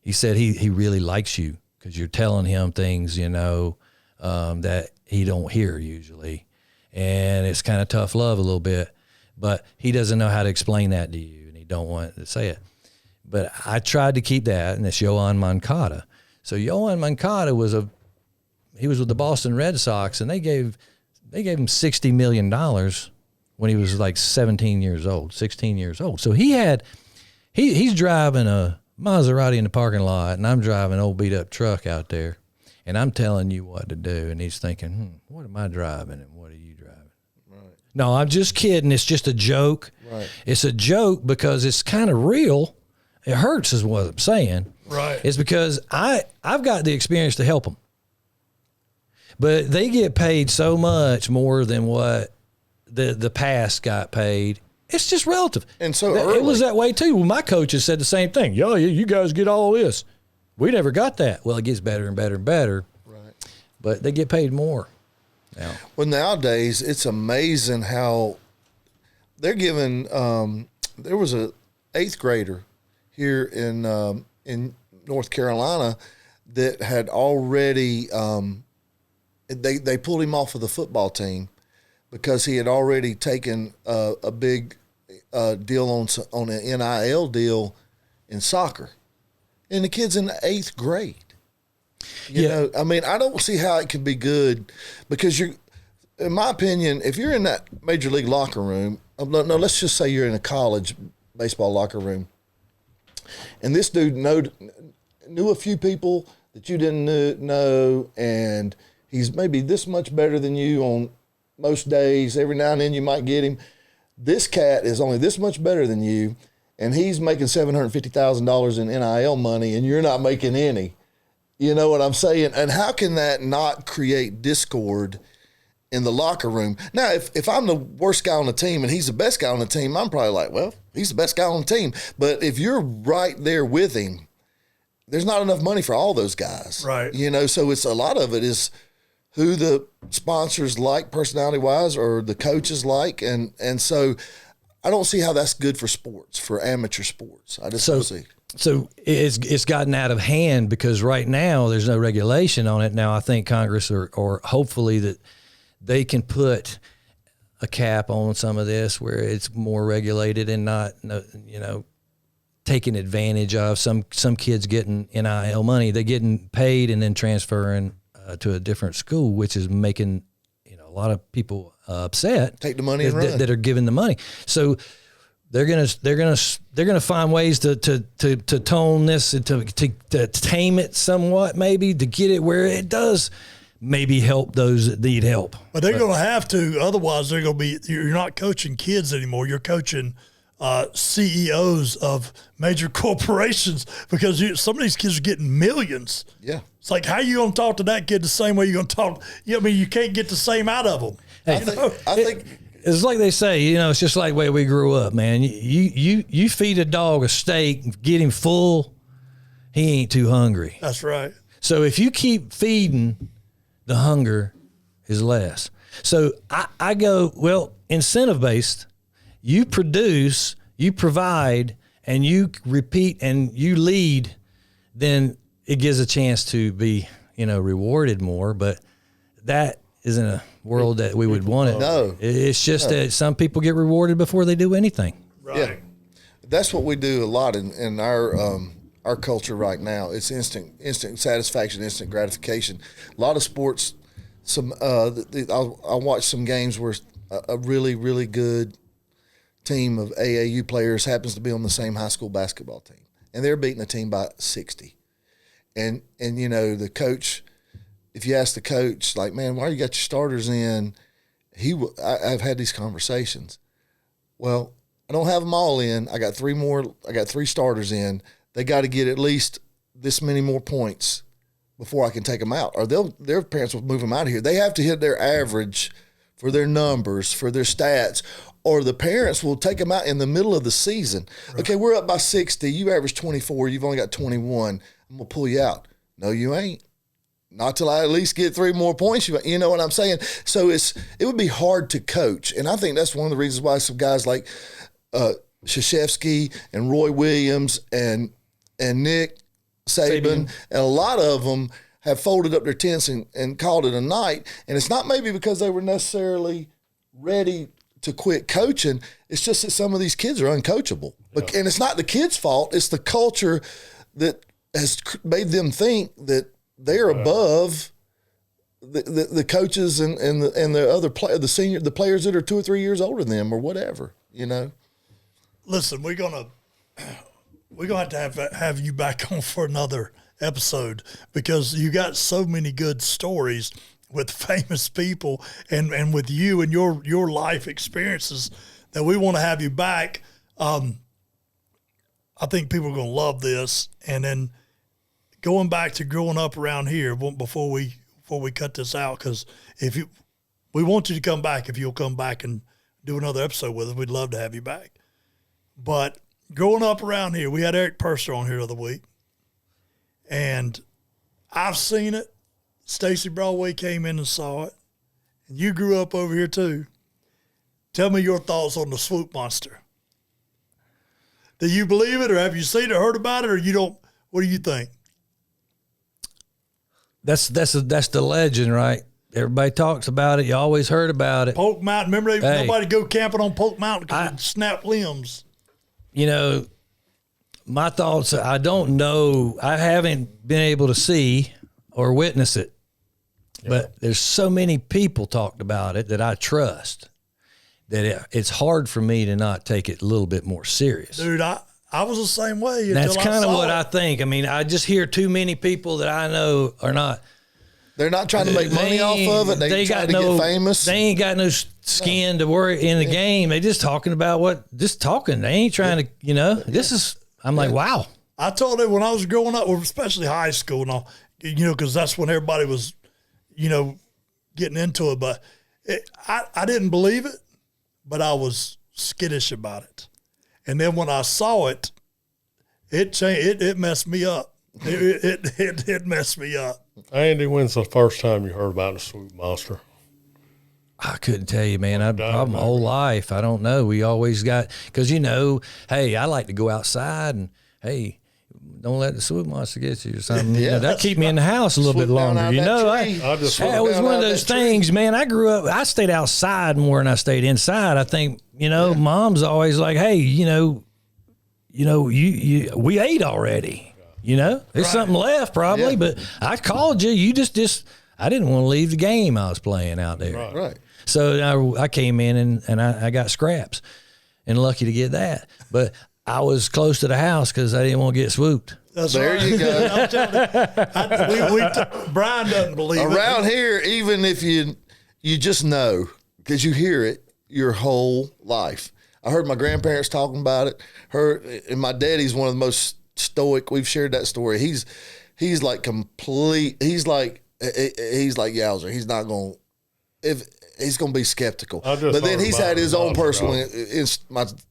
[SPEAKER 1] he said he really likes you because you're telling him things, that he don't hear usually. And it's kind of tough love a little bit, but he doesn't know how to explain that to you and he don't want to say it. But I tried to keep that, and it's Yohan Moncada. So Yohan Moncada he was with the Boston Red Sox, and they gave him $60 million when he was like 16 years old. So he's driving a Maserati in the parking lot, and I'm driving an old beat up truck out there, and I'm telling you what to do, and he's thinking, what am I driving, and what are you driving? Right. No, I'm just kidding. It's just a joke.
[SPEAKER 2] Right.
[SPEAKER 1] It's a joke because it's kind of real. It hurts is what I'm saying.
[SPEAKER 3] Right.
[SPEAKER 1] It's because I've got the experience to help them. But they get paid so much more than what the past got paid. It's just relative.
[SPEAKER 2] And so
[SPEAKER 1] it was that way too. Well, my coaches said the same thing. Yo, you guys get all this. We never got that. Well, it gets better and better and better.
[SPEAKER 2] Right.
[SPEAKER 1] But they get paid more now.
[SPEAKER 2] Well, nowadays it's amazing how they're giving. There was a 8th grader here in North Carolina that had already they pulled him off of the football team because he had already taken a big deal on an NIL deal in soccer, and the kid's in the 8th grade. You know, I mean, I don't see how it could be good because in my opinion, if you're in that major league locker room no, let's just say you're in a college baseball locker room, and this dude knew a few people that you didn't know, and he's maybe this much better than you on most days. Every now and then you might get him. This cat is only this much better than you, and he's making $750,000 in NIL money, and you're not making any. You know what I'm saying? And how can that not create discord in the locker room? Now, if I'm the worst guy on the team and he's the best guy on the team, I'm probably like, well, he's the best guy on the team. But if you're right there with him, there's not enough money for all those guys.
[SPEAKER 3] Right.
[SPEAKER 2] You know, so it's a lot of it is who the sponsors like personality-wise or the coaches like. And so I don't see how that's good for sports, for amateur sports. I just don't see.
[SPEAKER 1] So it's gotten out of hand because right now there's no regulation on it. Now I think Congress or hopefully that they can put a cap on some of this where it's more regulated and not, you know, taking advantage of some kids getting NIL money. They're getting paid and then transferring to a different school, which is making, you know, a lot of people upset.
[SPEAKER 2] Take the money and run.
[SPEAKER 1] That are giving the money. So they're gonna find ways to tone this and to tame it somewhat, maybe to get it where it does maybe help those that need help.
[SPEAKER 3] But they're going to have to, otherwise they're going to be. You're not coaching kids anymore. You're coaching CEOs of major corporations because some of these kids are getting millions.
[SPEAKER 2] Yeah.
[SPEAKER 3] It's like, how are you going to talk to that kid the same way you're going to talk? I mean, you can't get the same out of them.
[SPEAKER 2] I think
[SPEAKER 1] it's like they say, you know, it's just like the way we grew up, man. You feed a dog a steak, get him full, he ain't too hungry.
[SPEAKER 3] That's right.
[SPEAKER 1] So if you keep feeding, the hunger is less. So I go, well, incentive-based, you produce, you provide, and you repeat and you lead, then it gives a chance to be, you know, rewarded more. But that isn't a world that we would want it.
[SPEAKER 2] No.
[SPEAKER 1] It's just that some people get rewarded before they do anything.
[SPEAKER 3] Right.
[SPEAKER 2] Yeah. That's what we do a lot in our culture right now. It's instant satisfaction, instant gratification. A lot of sports, I'll watch some games where a really, really good team of AAU players happens to be on the same high school basketball team, and they're beating a team by 60. And you know, the coach, if you ask the coach, like, man, why you got your starters in? I've had these conversations. Well, I don't have them all in. I got three starters in. They got to get at least this many more points before I can take them out, or their parents will move them out of here. They have to hit their average for their numbers, for their stats, or the parents will take them out in the middle of the season. Right. Okay, we're up by 60. You average 24. You've only got 21. I'm going to pull you out. No, you ain't. Not till I at least get 3 more points. You know what I'm saying? So it would be hard to coach. And I think that's one of the reasons why some guys like Krzyzewski and Roy Williams and Nick Saban, and a lot of them have folded up their tents and called it a night. And it's not maybe because they were necessarily ready to quit coaching. It's just that some of these kids are uncoachable. Yeah. And it's not the kids' fault. It's the culture that has made them think that they're above the coaches and the other the players that are 2 or 3 years older than them or whatever, you know.
[SPEAKER 3] Listen, we're gonna have to have you back on for another episode because you got so many good stories with famous people and with you and your life experiences that we want to have you back. I think people are going to love this. And then going back to growing up around here before we cut this out, because we want you to come back. If you'll come back and do another episode with us, we'd love to have you back. But growing up around here, we had Eric Purser on here the other week, and I've seen it. Stacy Broadway came in and saw it, and you grew up over here too. Tell me your thoughts on the swoop monster. Do you believe it, or have you seen it, heard about it, or you don't? What do you think?
[SPEAKER 1] That's the legend, right? Everybody talks about it. You always heard about it.
[SPEAKER 3] Polk Mountain. Remember, nobody go camping on Polk Mountain because it'd snap limbs.
[SPEAKER 1] You know, my thoughts, I don't know. I haven't been able to see or witness it. Yeah. But there's so many people talked about it that I trust. that it's hard for me to not take it a little bit more serious.
[SPEAKER 3] Dude, I was the same way.
[SPEAKER 1] That's kind of what I think. I mean, I just hear too many people that I know are not.
[SPEAKER 2] They're not trying to make money off of it. They trying to get famous.
[SPEAKER 1] They ain't got no skin to worry in the game. They just talking about just talking. They ain't trying to, this is, I'm like, wow.
[SPEAKER 3] I told them when I was growing up, or especially high school and all, because that's when everybody was, getting into it. But I didn't believe it, but I was skittish about it. And then when I saw it, it changed. It messed me up. It messed me up.
[SPEAKER 4] Andy, when's the first time you heard about the swoop monster?
[SPEAKER 1] I couldn't tell you, man. I've my whole life. I don't know. We always got, because, hey, I like to go outside and, hey, don't let the swoop monster get you or something. That keep me in the house a little bit longer.
[SPEAKER 2] It
[SPEAKER 1] was one of those things, man. I grew up, I stayed outside more than I stayed inside. I think, mom's always like, hey, we ate already. There's something left probably, but I called you. You just I didn't want to leave the game I was playing out there.
[SPEAKER 2] Right.
[SPEAKER 1] So I came in and I got scraps, and lucky to get that. But I was close to the house because I didn't want to get swooped.
[SPEAKER 2] There you go.
[SPEAKER 3] I'm telling you, Brian doesn't believe it.
[SPEAKER 2] Around here, even if you just know because you hear it your whole life. I heard my grandparents talking about it. And my daddy's one of the most stoic. We've shared that story. He's like complete. He's like Yowzer. He's not going he's going to be skeptical. But then he's had his own personal.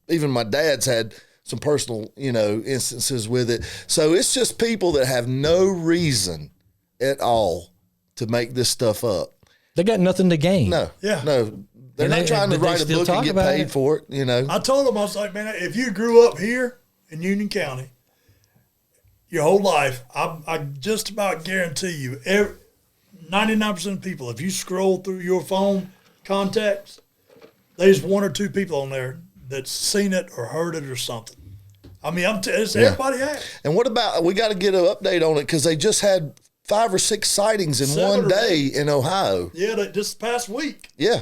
[SPEAKER 2] Even my dad's had some personal, instances with it. So it's just people that have no reason at all to make this stuff up.
[SPEAKER 1] They got nothing to gain.
[SPEAKER 2] No. They're not trying to write a book and get paid for it.
[SPEAKER 3] I told them, I was like, man, if you grew up here in Union County your whole life, I just about guarantee you, 99% of people, if you scroll through your phone contacts, there's one or two people on there that's seen it or heard it or something. I mean, everybody has.
[SPEAKER 2] And what about, we got to get an update on it because they just had 5 or 6 sightings in one day in Ohio.
[SPEAKER 3] Yeah, just past week.
[SPEAKER 2] Yeah.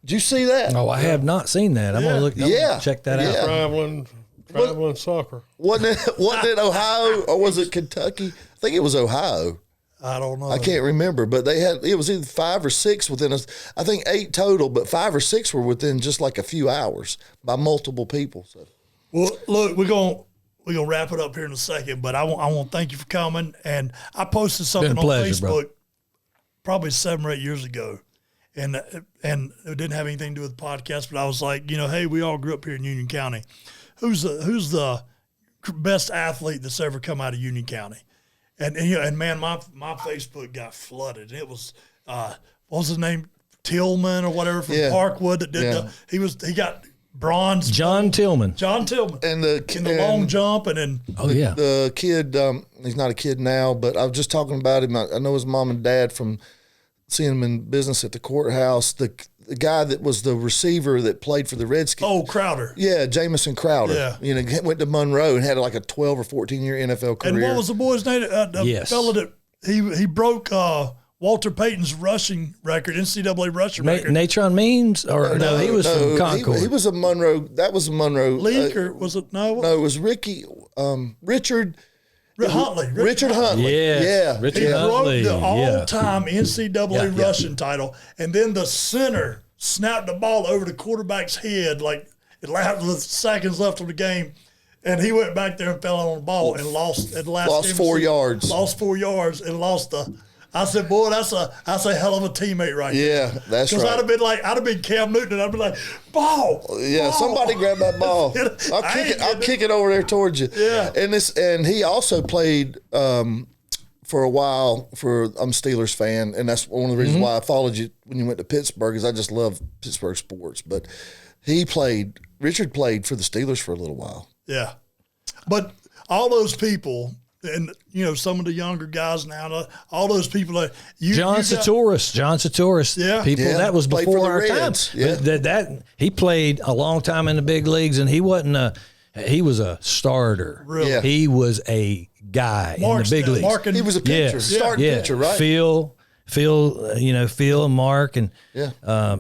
[SPEAKER 2] Did you see that?
[SPEAKER 1] Oh, I have not seen that. I'm going to check that out.
[SPEAKER 4] Traveling soccer.
[SPEAKER 2] Wasn't it Ohio or was it Kentucky? I think it was Ohio.
[SPEAKER 3] I don't know.
[SPEAKER 2] I can't remember, but it was either 5 or 6 within I think 8 total, but 5 or 6 were within just like a few hours by multiple people. So.
[SPEAKER 3] Well, look, we're gonna wrap it up here in a second, but I want to thank you for coming. And I posted something on Facebook probably 7 or 8 years ago, and it didn't have anything to do with the podcast, but I was like, hey, we all grew up here in Union County. Who's the best athlete that's ever come out of Union County? And man, my Facebook got flooded. And it was what was his name, Tillman or whatever from Parkwood that did he got bronze.
[SPEAKER 1] John Tillman,
[SPEAKER 2] and
[SPEAKER 3] the long jump, and then
[SPEAKER 2] the kid. He's not a kid now, but I was just talking about him. I know his mom and dad from seeing him in business at the courthouse. The guy that was the receiver that played for the Redskins.
[SPEAKER 3] Oh, Crowder.
[SPEAKER 2] Yeah, Jamison Crowder. Yeah. Went to Monroe and had like a 12 or 14-year NFL career.
[SPEAKER 3] And what was the boy's name? The fella that he broke Walter Payton's rushing record, NCAA rushing record.
[SPEAKER 1] Natron Means? Or no, he was from Concord.
[SPEAKER 2] He was a Monroe. That was a Monroe.
[SPEAKER 3] League or was it? No,
[SPEAKER 2] it was Rickey, Richard Huntley.
[SPEAKER 1] Yeah. Richard Huntley.
[SPEAKER 3] He broke the all-time NCAA rushing title, and then the center snapped the ball over the quarterback's head like it with seconds left of the game, and he went back there and fell on the ball and lost at the last.
[SPEAKER 2] Lost 4 yards.
[SPEAKER 3] Lost 4 yards and lost the. I said, boy, that's a hell of a teammate right there.
[SPEAKER 2] Yeah, that's right.
[SPEAKER 3] Because I'd have been Cam Newton, and I'd be like, ball.
[SPEAKER 2] Yeah,
[SPEAKER 3] ball.
[SPEAKER 2] Somebody grab that ball. I'll kick it over there towards you.
[SPEAKER 3] Yeah.
[SPEAKER 2] And he also played for a while I'm a Steelers fan, and that's one of the reasons why I followed you when you went to Pittsburgh, is I just love Pittsburgh sports. But Richard played for the Steelers for a little while.
[SPEAKER 3] Yeah. But all those people, and some of the younger guys now, all those people that
[SPEAKER 1] John Satoris, people that was before our time.
[SPEAKER 2] Yeah.
[SPEAKER 1] That he played a long time in the big leagues, and he wasn't he was a starter.
[SPEAKER 3] Really,
[SPEAKER 1] he was a guy in the big leagues.
[SPEAKER 2] He was a pitcher, starting pitcher, right?
[SPEAKER 1] Phil, Phil, Phil and Mark, and
[SPEAKER 2] Yeah.
[SPEAKER 1] I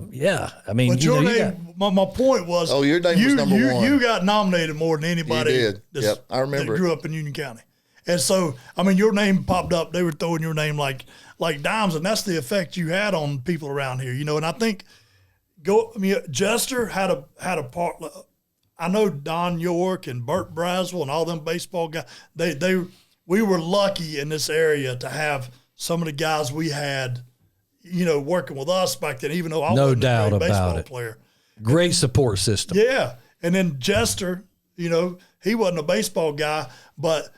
[SPEAKER 1] mean,
[SPEAKER 3] But your name, my point was,
[SPEAKER 2] your name was number one.
[SPEAKER 3] You got nominated more than anybody.
[SPEAKER 2] You did. Yep, I remember
[SPEAKER 3] that
[SPEAKER 2] it.
[SPEAKER 3] grew up in Union County, and so I mean, your name popped up. They were throwing your name like dimes, and that's the effect you had on people around here, And I think Jester had a part. I know Don York and Burt Braswell and all them baseball guys. We were lucky in this area to have some of the guys we had, working with us back then, even though I
[SPEAKER 1] No
[SPEAKER 3] wasn't
[SPEAKER 1] doubt
[SPEAKER 3] a great
[SPEAKER 1] about
[SPEAKER 3] baseball
[SPEAKER 1] it.
[SPEAKER 3] player.
[SPEAKER 1] great support system.
[SPEAKER 3] Yeah. And then Jester, he wasn't a baseball guy, but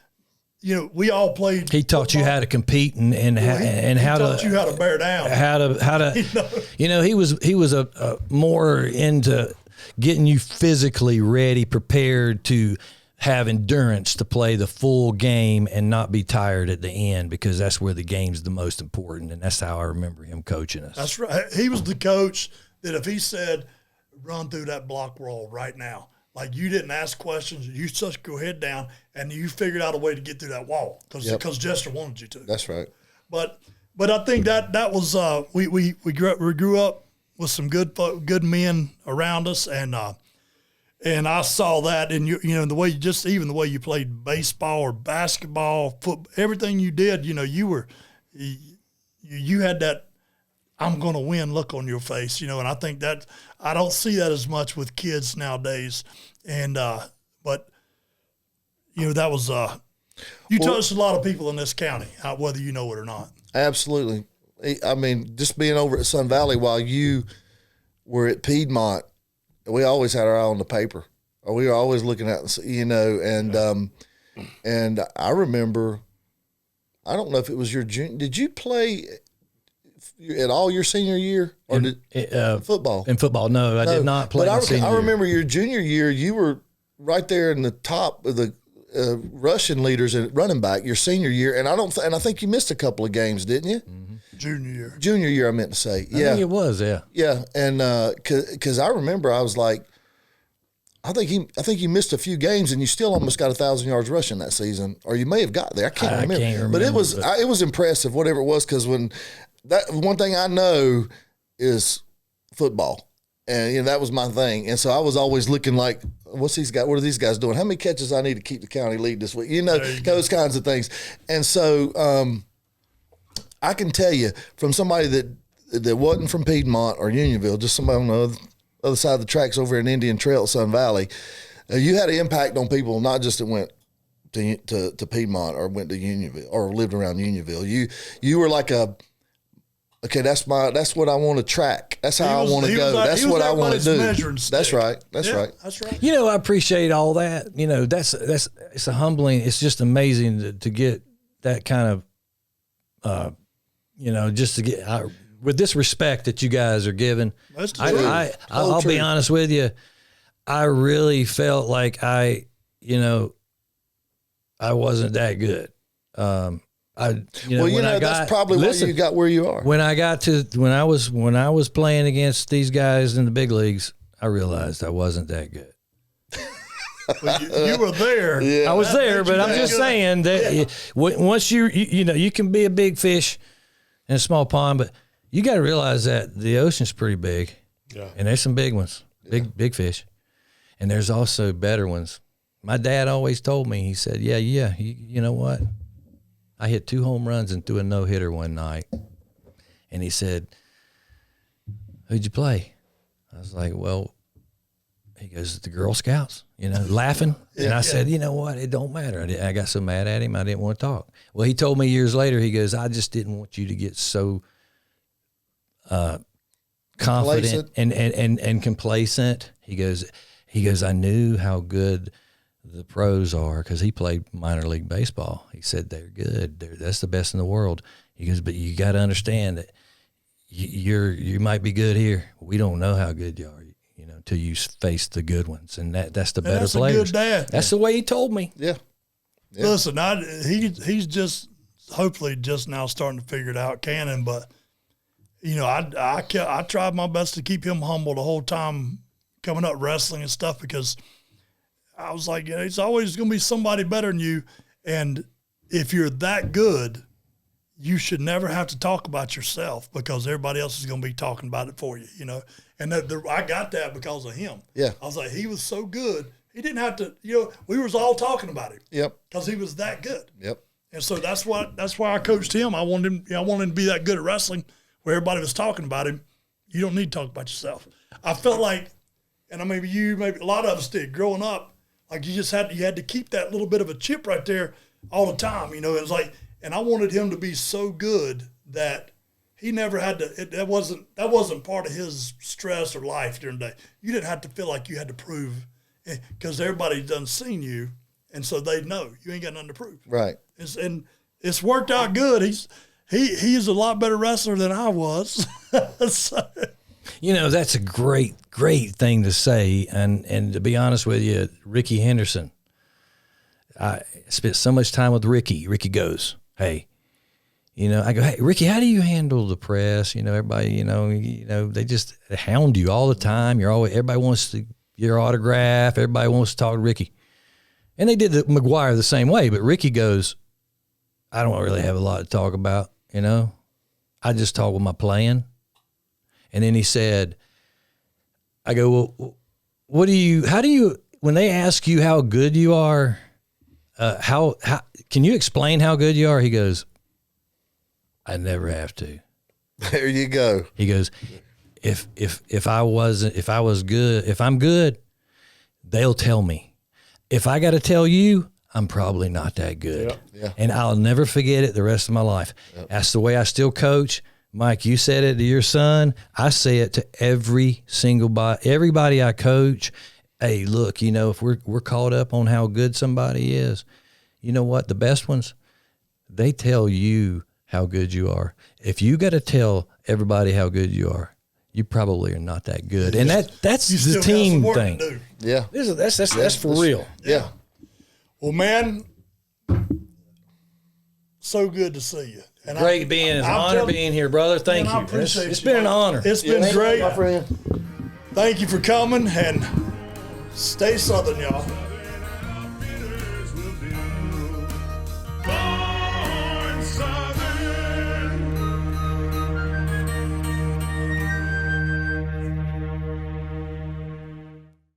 [SPEAKER 3] we all played.
[SPEAKER 1] He taught
[SPEAKER 3] football.
[SPEAKER 1] you how to compete and how
[SPEAKER 3] taught
[SPEAKER 1] to
[SPEAKER 3] you how to bear down.
[SPEAKER 1] how to he was a more into getting you physically ready, prepared to have endurance to play the full game and not be tired at the end, because that's where the game's the most important. And that's how I remember him coaching us.
[SPEAKER 3] That's right. He was the coach that if he said, run through that block roll right now, like you didn't ask questions, you just go head down and you figured out a way to get through that wall because Jester wanted you to.
[SPEAKER 2] That's right.
[SPEAKER 3] But I think that was we grew up with some good men around us, and I saw that in the way even the way you played baseball or basketball, football, everything you did. You had that I'm going to win look on your face, and I think that I don't see that as much with kids nowadays. And but that was you touched a lot of people in this county, whether you know it or not.
[SPEAKER 2] Absolutely. I mean, just being over at Sun Valley while you were at Piedmont, we always had our eye on the paper. We were always looking at, and I remember, I don't know if it was your junior. Did you play at all your senior year or football?
[SPEAKER 1] In football, no, I did not play.
[SPEAKER 2] But I remember your junior year, you were right there in the top of the rushing leaders at running back. Your senior year, and I think you missed a couple of games, didn't you?
[SPEAKER 1] Mm-hmm.
[SPEAKER 2] Junior year, I meant to say.
[SPEAKER 1] I think it was, yeah.
[SPEAKER 2] Yeah, and because I remember, I was like, I think you missed a few games, and you still almost got 1,000 yards rushing that season, or you may have got there. I can't remember. But it was impressive, whatever it was, because that one thing I know is football, and that was my thing, and so I was always looking like, what are these guys doing? How many catches I need to keep the county lead this week? Those kinds of things, and so I can tell you from somebody that wasn't from Piedmont or Unionville, just somebody on the other side of the tracks over in Indian Trail at Sun Valley, you had an impact on people, not just that went to Piedmont or went to Unionville or lived around Unionville. You were like that's what I want to track. That's how I want to go. That's what I want to do. That's right. That's right.
[SPEAKER 1] I appreciate all that. It's a humbling. It's just amazing to get that kind of, just to get with this respect that you guys are giving. I'll be honest with you. I really felt like I wasn't that good.
[SPEAKER 2] That's probably why you got where you are.
[SPEAKER 1] When I was playing against these guys in the big leagues, I realized I wasn't that good.
[SPEAKER 3] Well, you were there.
[SPEAKER 1] Yeah. I was there, but I'm just saying that once you can be a big fish in a small pond, but you got to realize that the ocean's pretty big, and there's some big ones, big fish, and there's also better ones. My dad always told me, he said, you know what? I hit 2 home runs and threw a no-hitter one night. And he said, who'd you play? I was like, well, he goes, the Girl Scouts, laughing. And I said, you know what? It don't matter. I got so mad at him, I didn't want to talk. Well, he told me years later, he goes, I just didn't want you to get so confident and complacent. He goes, I knew how good the pros are, because he played minor league baseball. He said they're good. That's the best in the world. He goes, but you got to understand that you might be good here. We don't know how good you are, till you face the good ones, and that's the better players.
[SPEAKER 3] That's a good dad.
[SPEAKER 1] That's the way he told me.
[SPEAKER 2] Yeah.
[SPEAKER 3] Listen, he's just hopefully just now starting to figure it out, Cannon. But I tried my best to keep him humble the whole time coming up wrestling and stuff, because I was like, it's always going to be somebody better than you. And if you're that good, you should never have to talk about yourself because everybody else is going to be talking about it for you, you know. And I got that because of him.
[SPEAKER 2] Yeah.
[SPEAKER 3] I was like, he was so good. He didn't have to, you know, we was all talking about him.
[SPEAKER 2] Yep.
[SPEAKER 3] Because he was that good.
[SPEAKER 2] Yep.
[SPEAKER 3] And so that's why I coached him. I wanted him to be that good at wrestling where everybody was talking about him. You don't need to talk about yourself. I felt like, and maybe a lot of us did growing up, like you had to keep that little bit of a chip right there all the time, you know. It was like, and I wanted him to be so good that he never had to. That wasn't part of his stress or life during the day. You didn't have to feel like you had to prove, because everybody done seen you, and so they know you ain't got nothing to prove.
[SPEAKER 2] Right.
[SPEAKER 3] And it's worked out good. He's a lot better wrestler than I was. So.
[SPEAKER 1] You know, that's a great thing to say. And to be honest with you, Rickey Henderson, I spent so much time with Rickey. Rickey goes, hey, you know, I go, hey, Rickey, how do you handle the press? You know, everybody, you know, they just hound you all the time. Everybody wants to your autograph. Everybody wants to talk to Rickey. And they did the McGwire the same way. But Rickey goes, I don't really have a lot to talk about, you know. I just talk with my playing. And then he said, I go, well, how do you, when they ask you how good you are, how can you explain how good you are? He goes, I never have to.
[SPEAKER 2] There you go.
[SPEAKER 1] He goes, if I'm good, they'll tell me. If I got to tell you, I'm probably not that good.
[SPEAKER 4] Yep.
[SPEAKER 2] Yeah.
[SPEAKER 1] And I'll never forget it the rest of my life. Yep. That's the way I still coach. Mike, you said it to your son. I say it to everybody I coach. Hey, look, you know, if we're caught up on how good somebody is, you know what? The best ones, they tell you how good you are. If you got to tell everybody how good you are, you probably are not that good. And that's the team thing.
[SPEAKER 2] Yeah.
[SPEAKER 1] That's for real.
[SPEAKER 2] Yeah.
[SPEAKER 3] Well, man, so good to see you. And
[SPEAKER 1] Great being, it's an honor being here, brother. Thank you. It's been an honor.
[SPEAKER 3] It's been great.
[SPEAKER 2] My friend.
[SPEAKER 3] Thank you for coming, and stay Southern, y'all.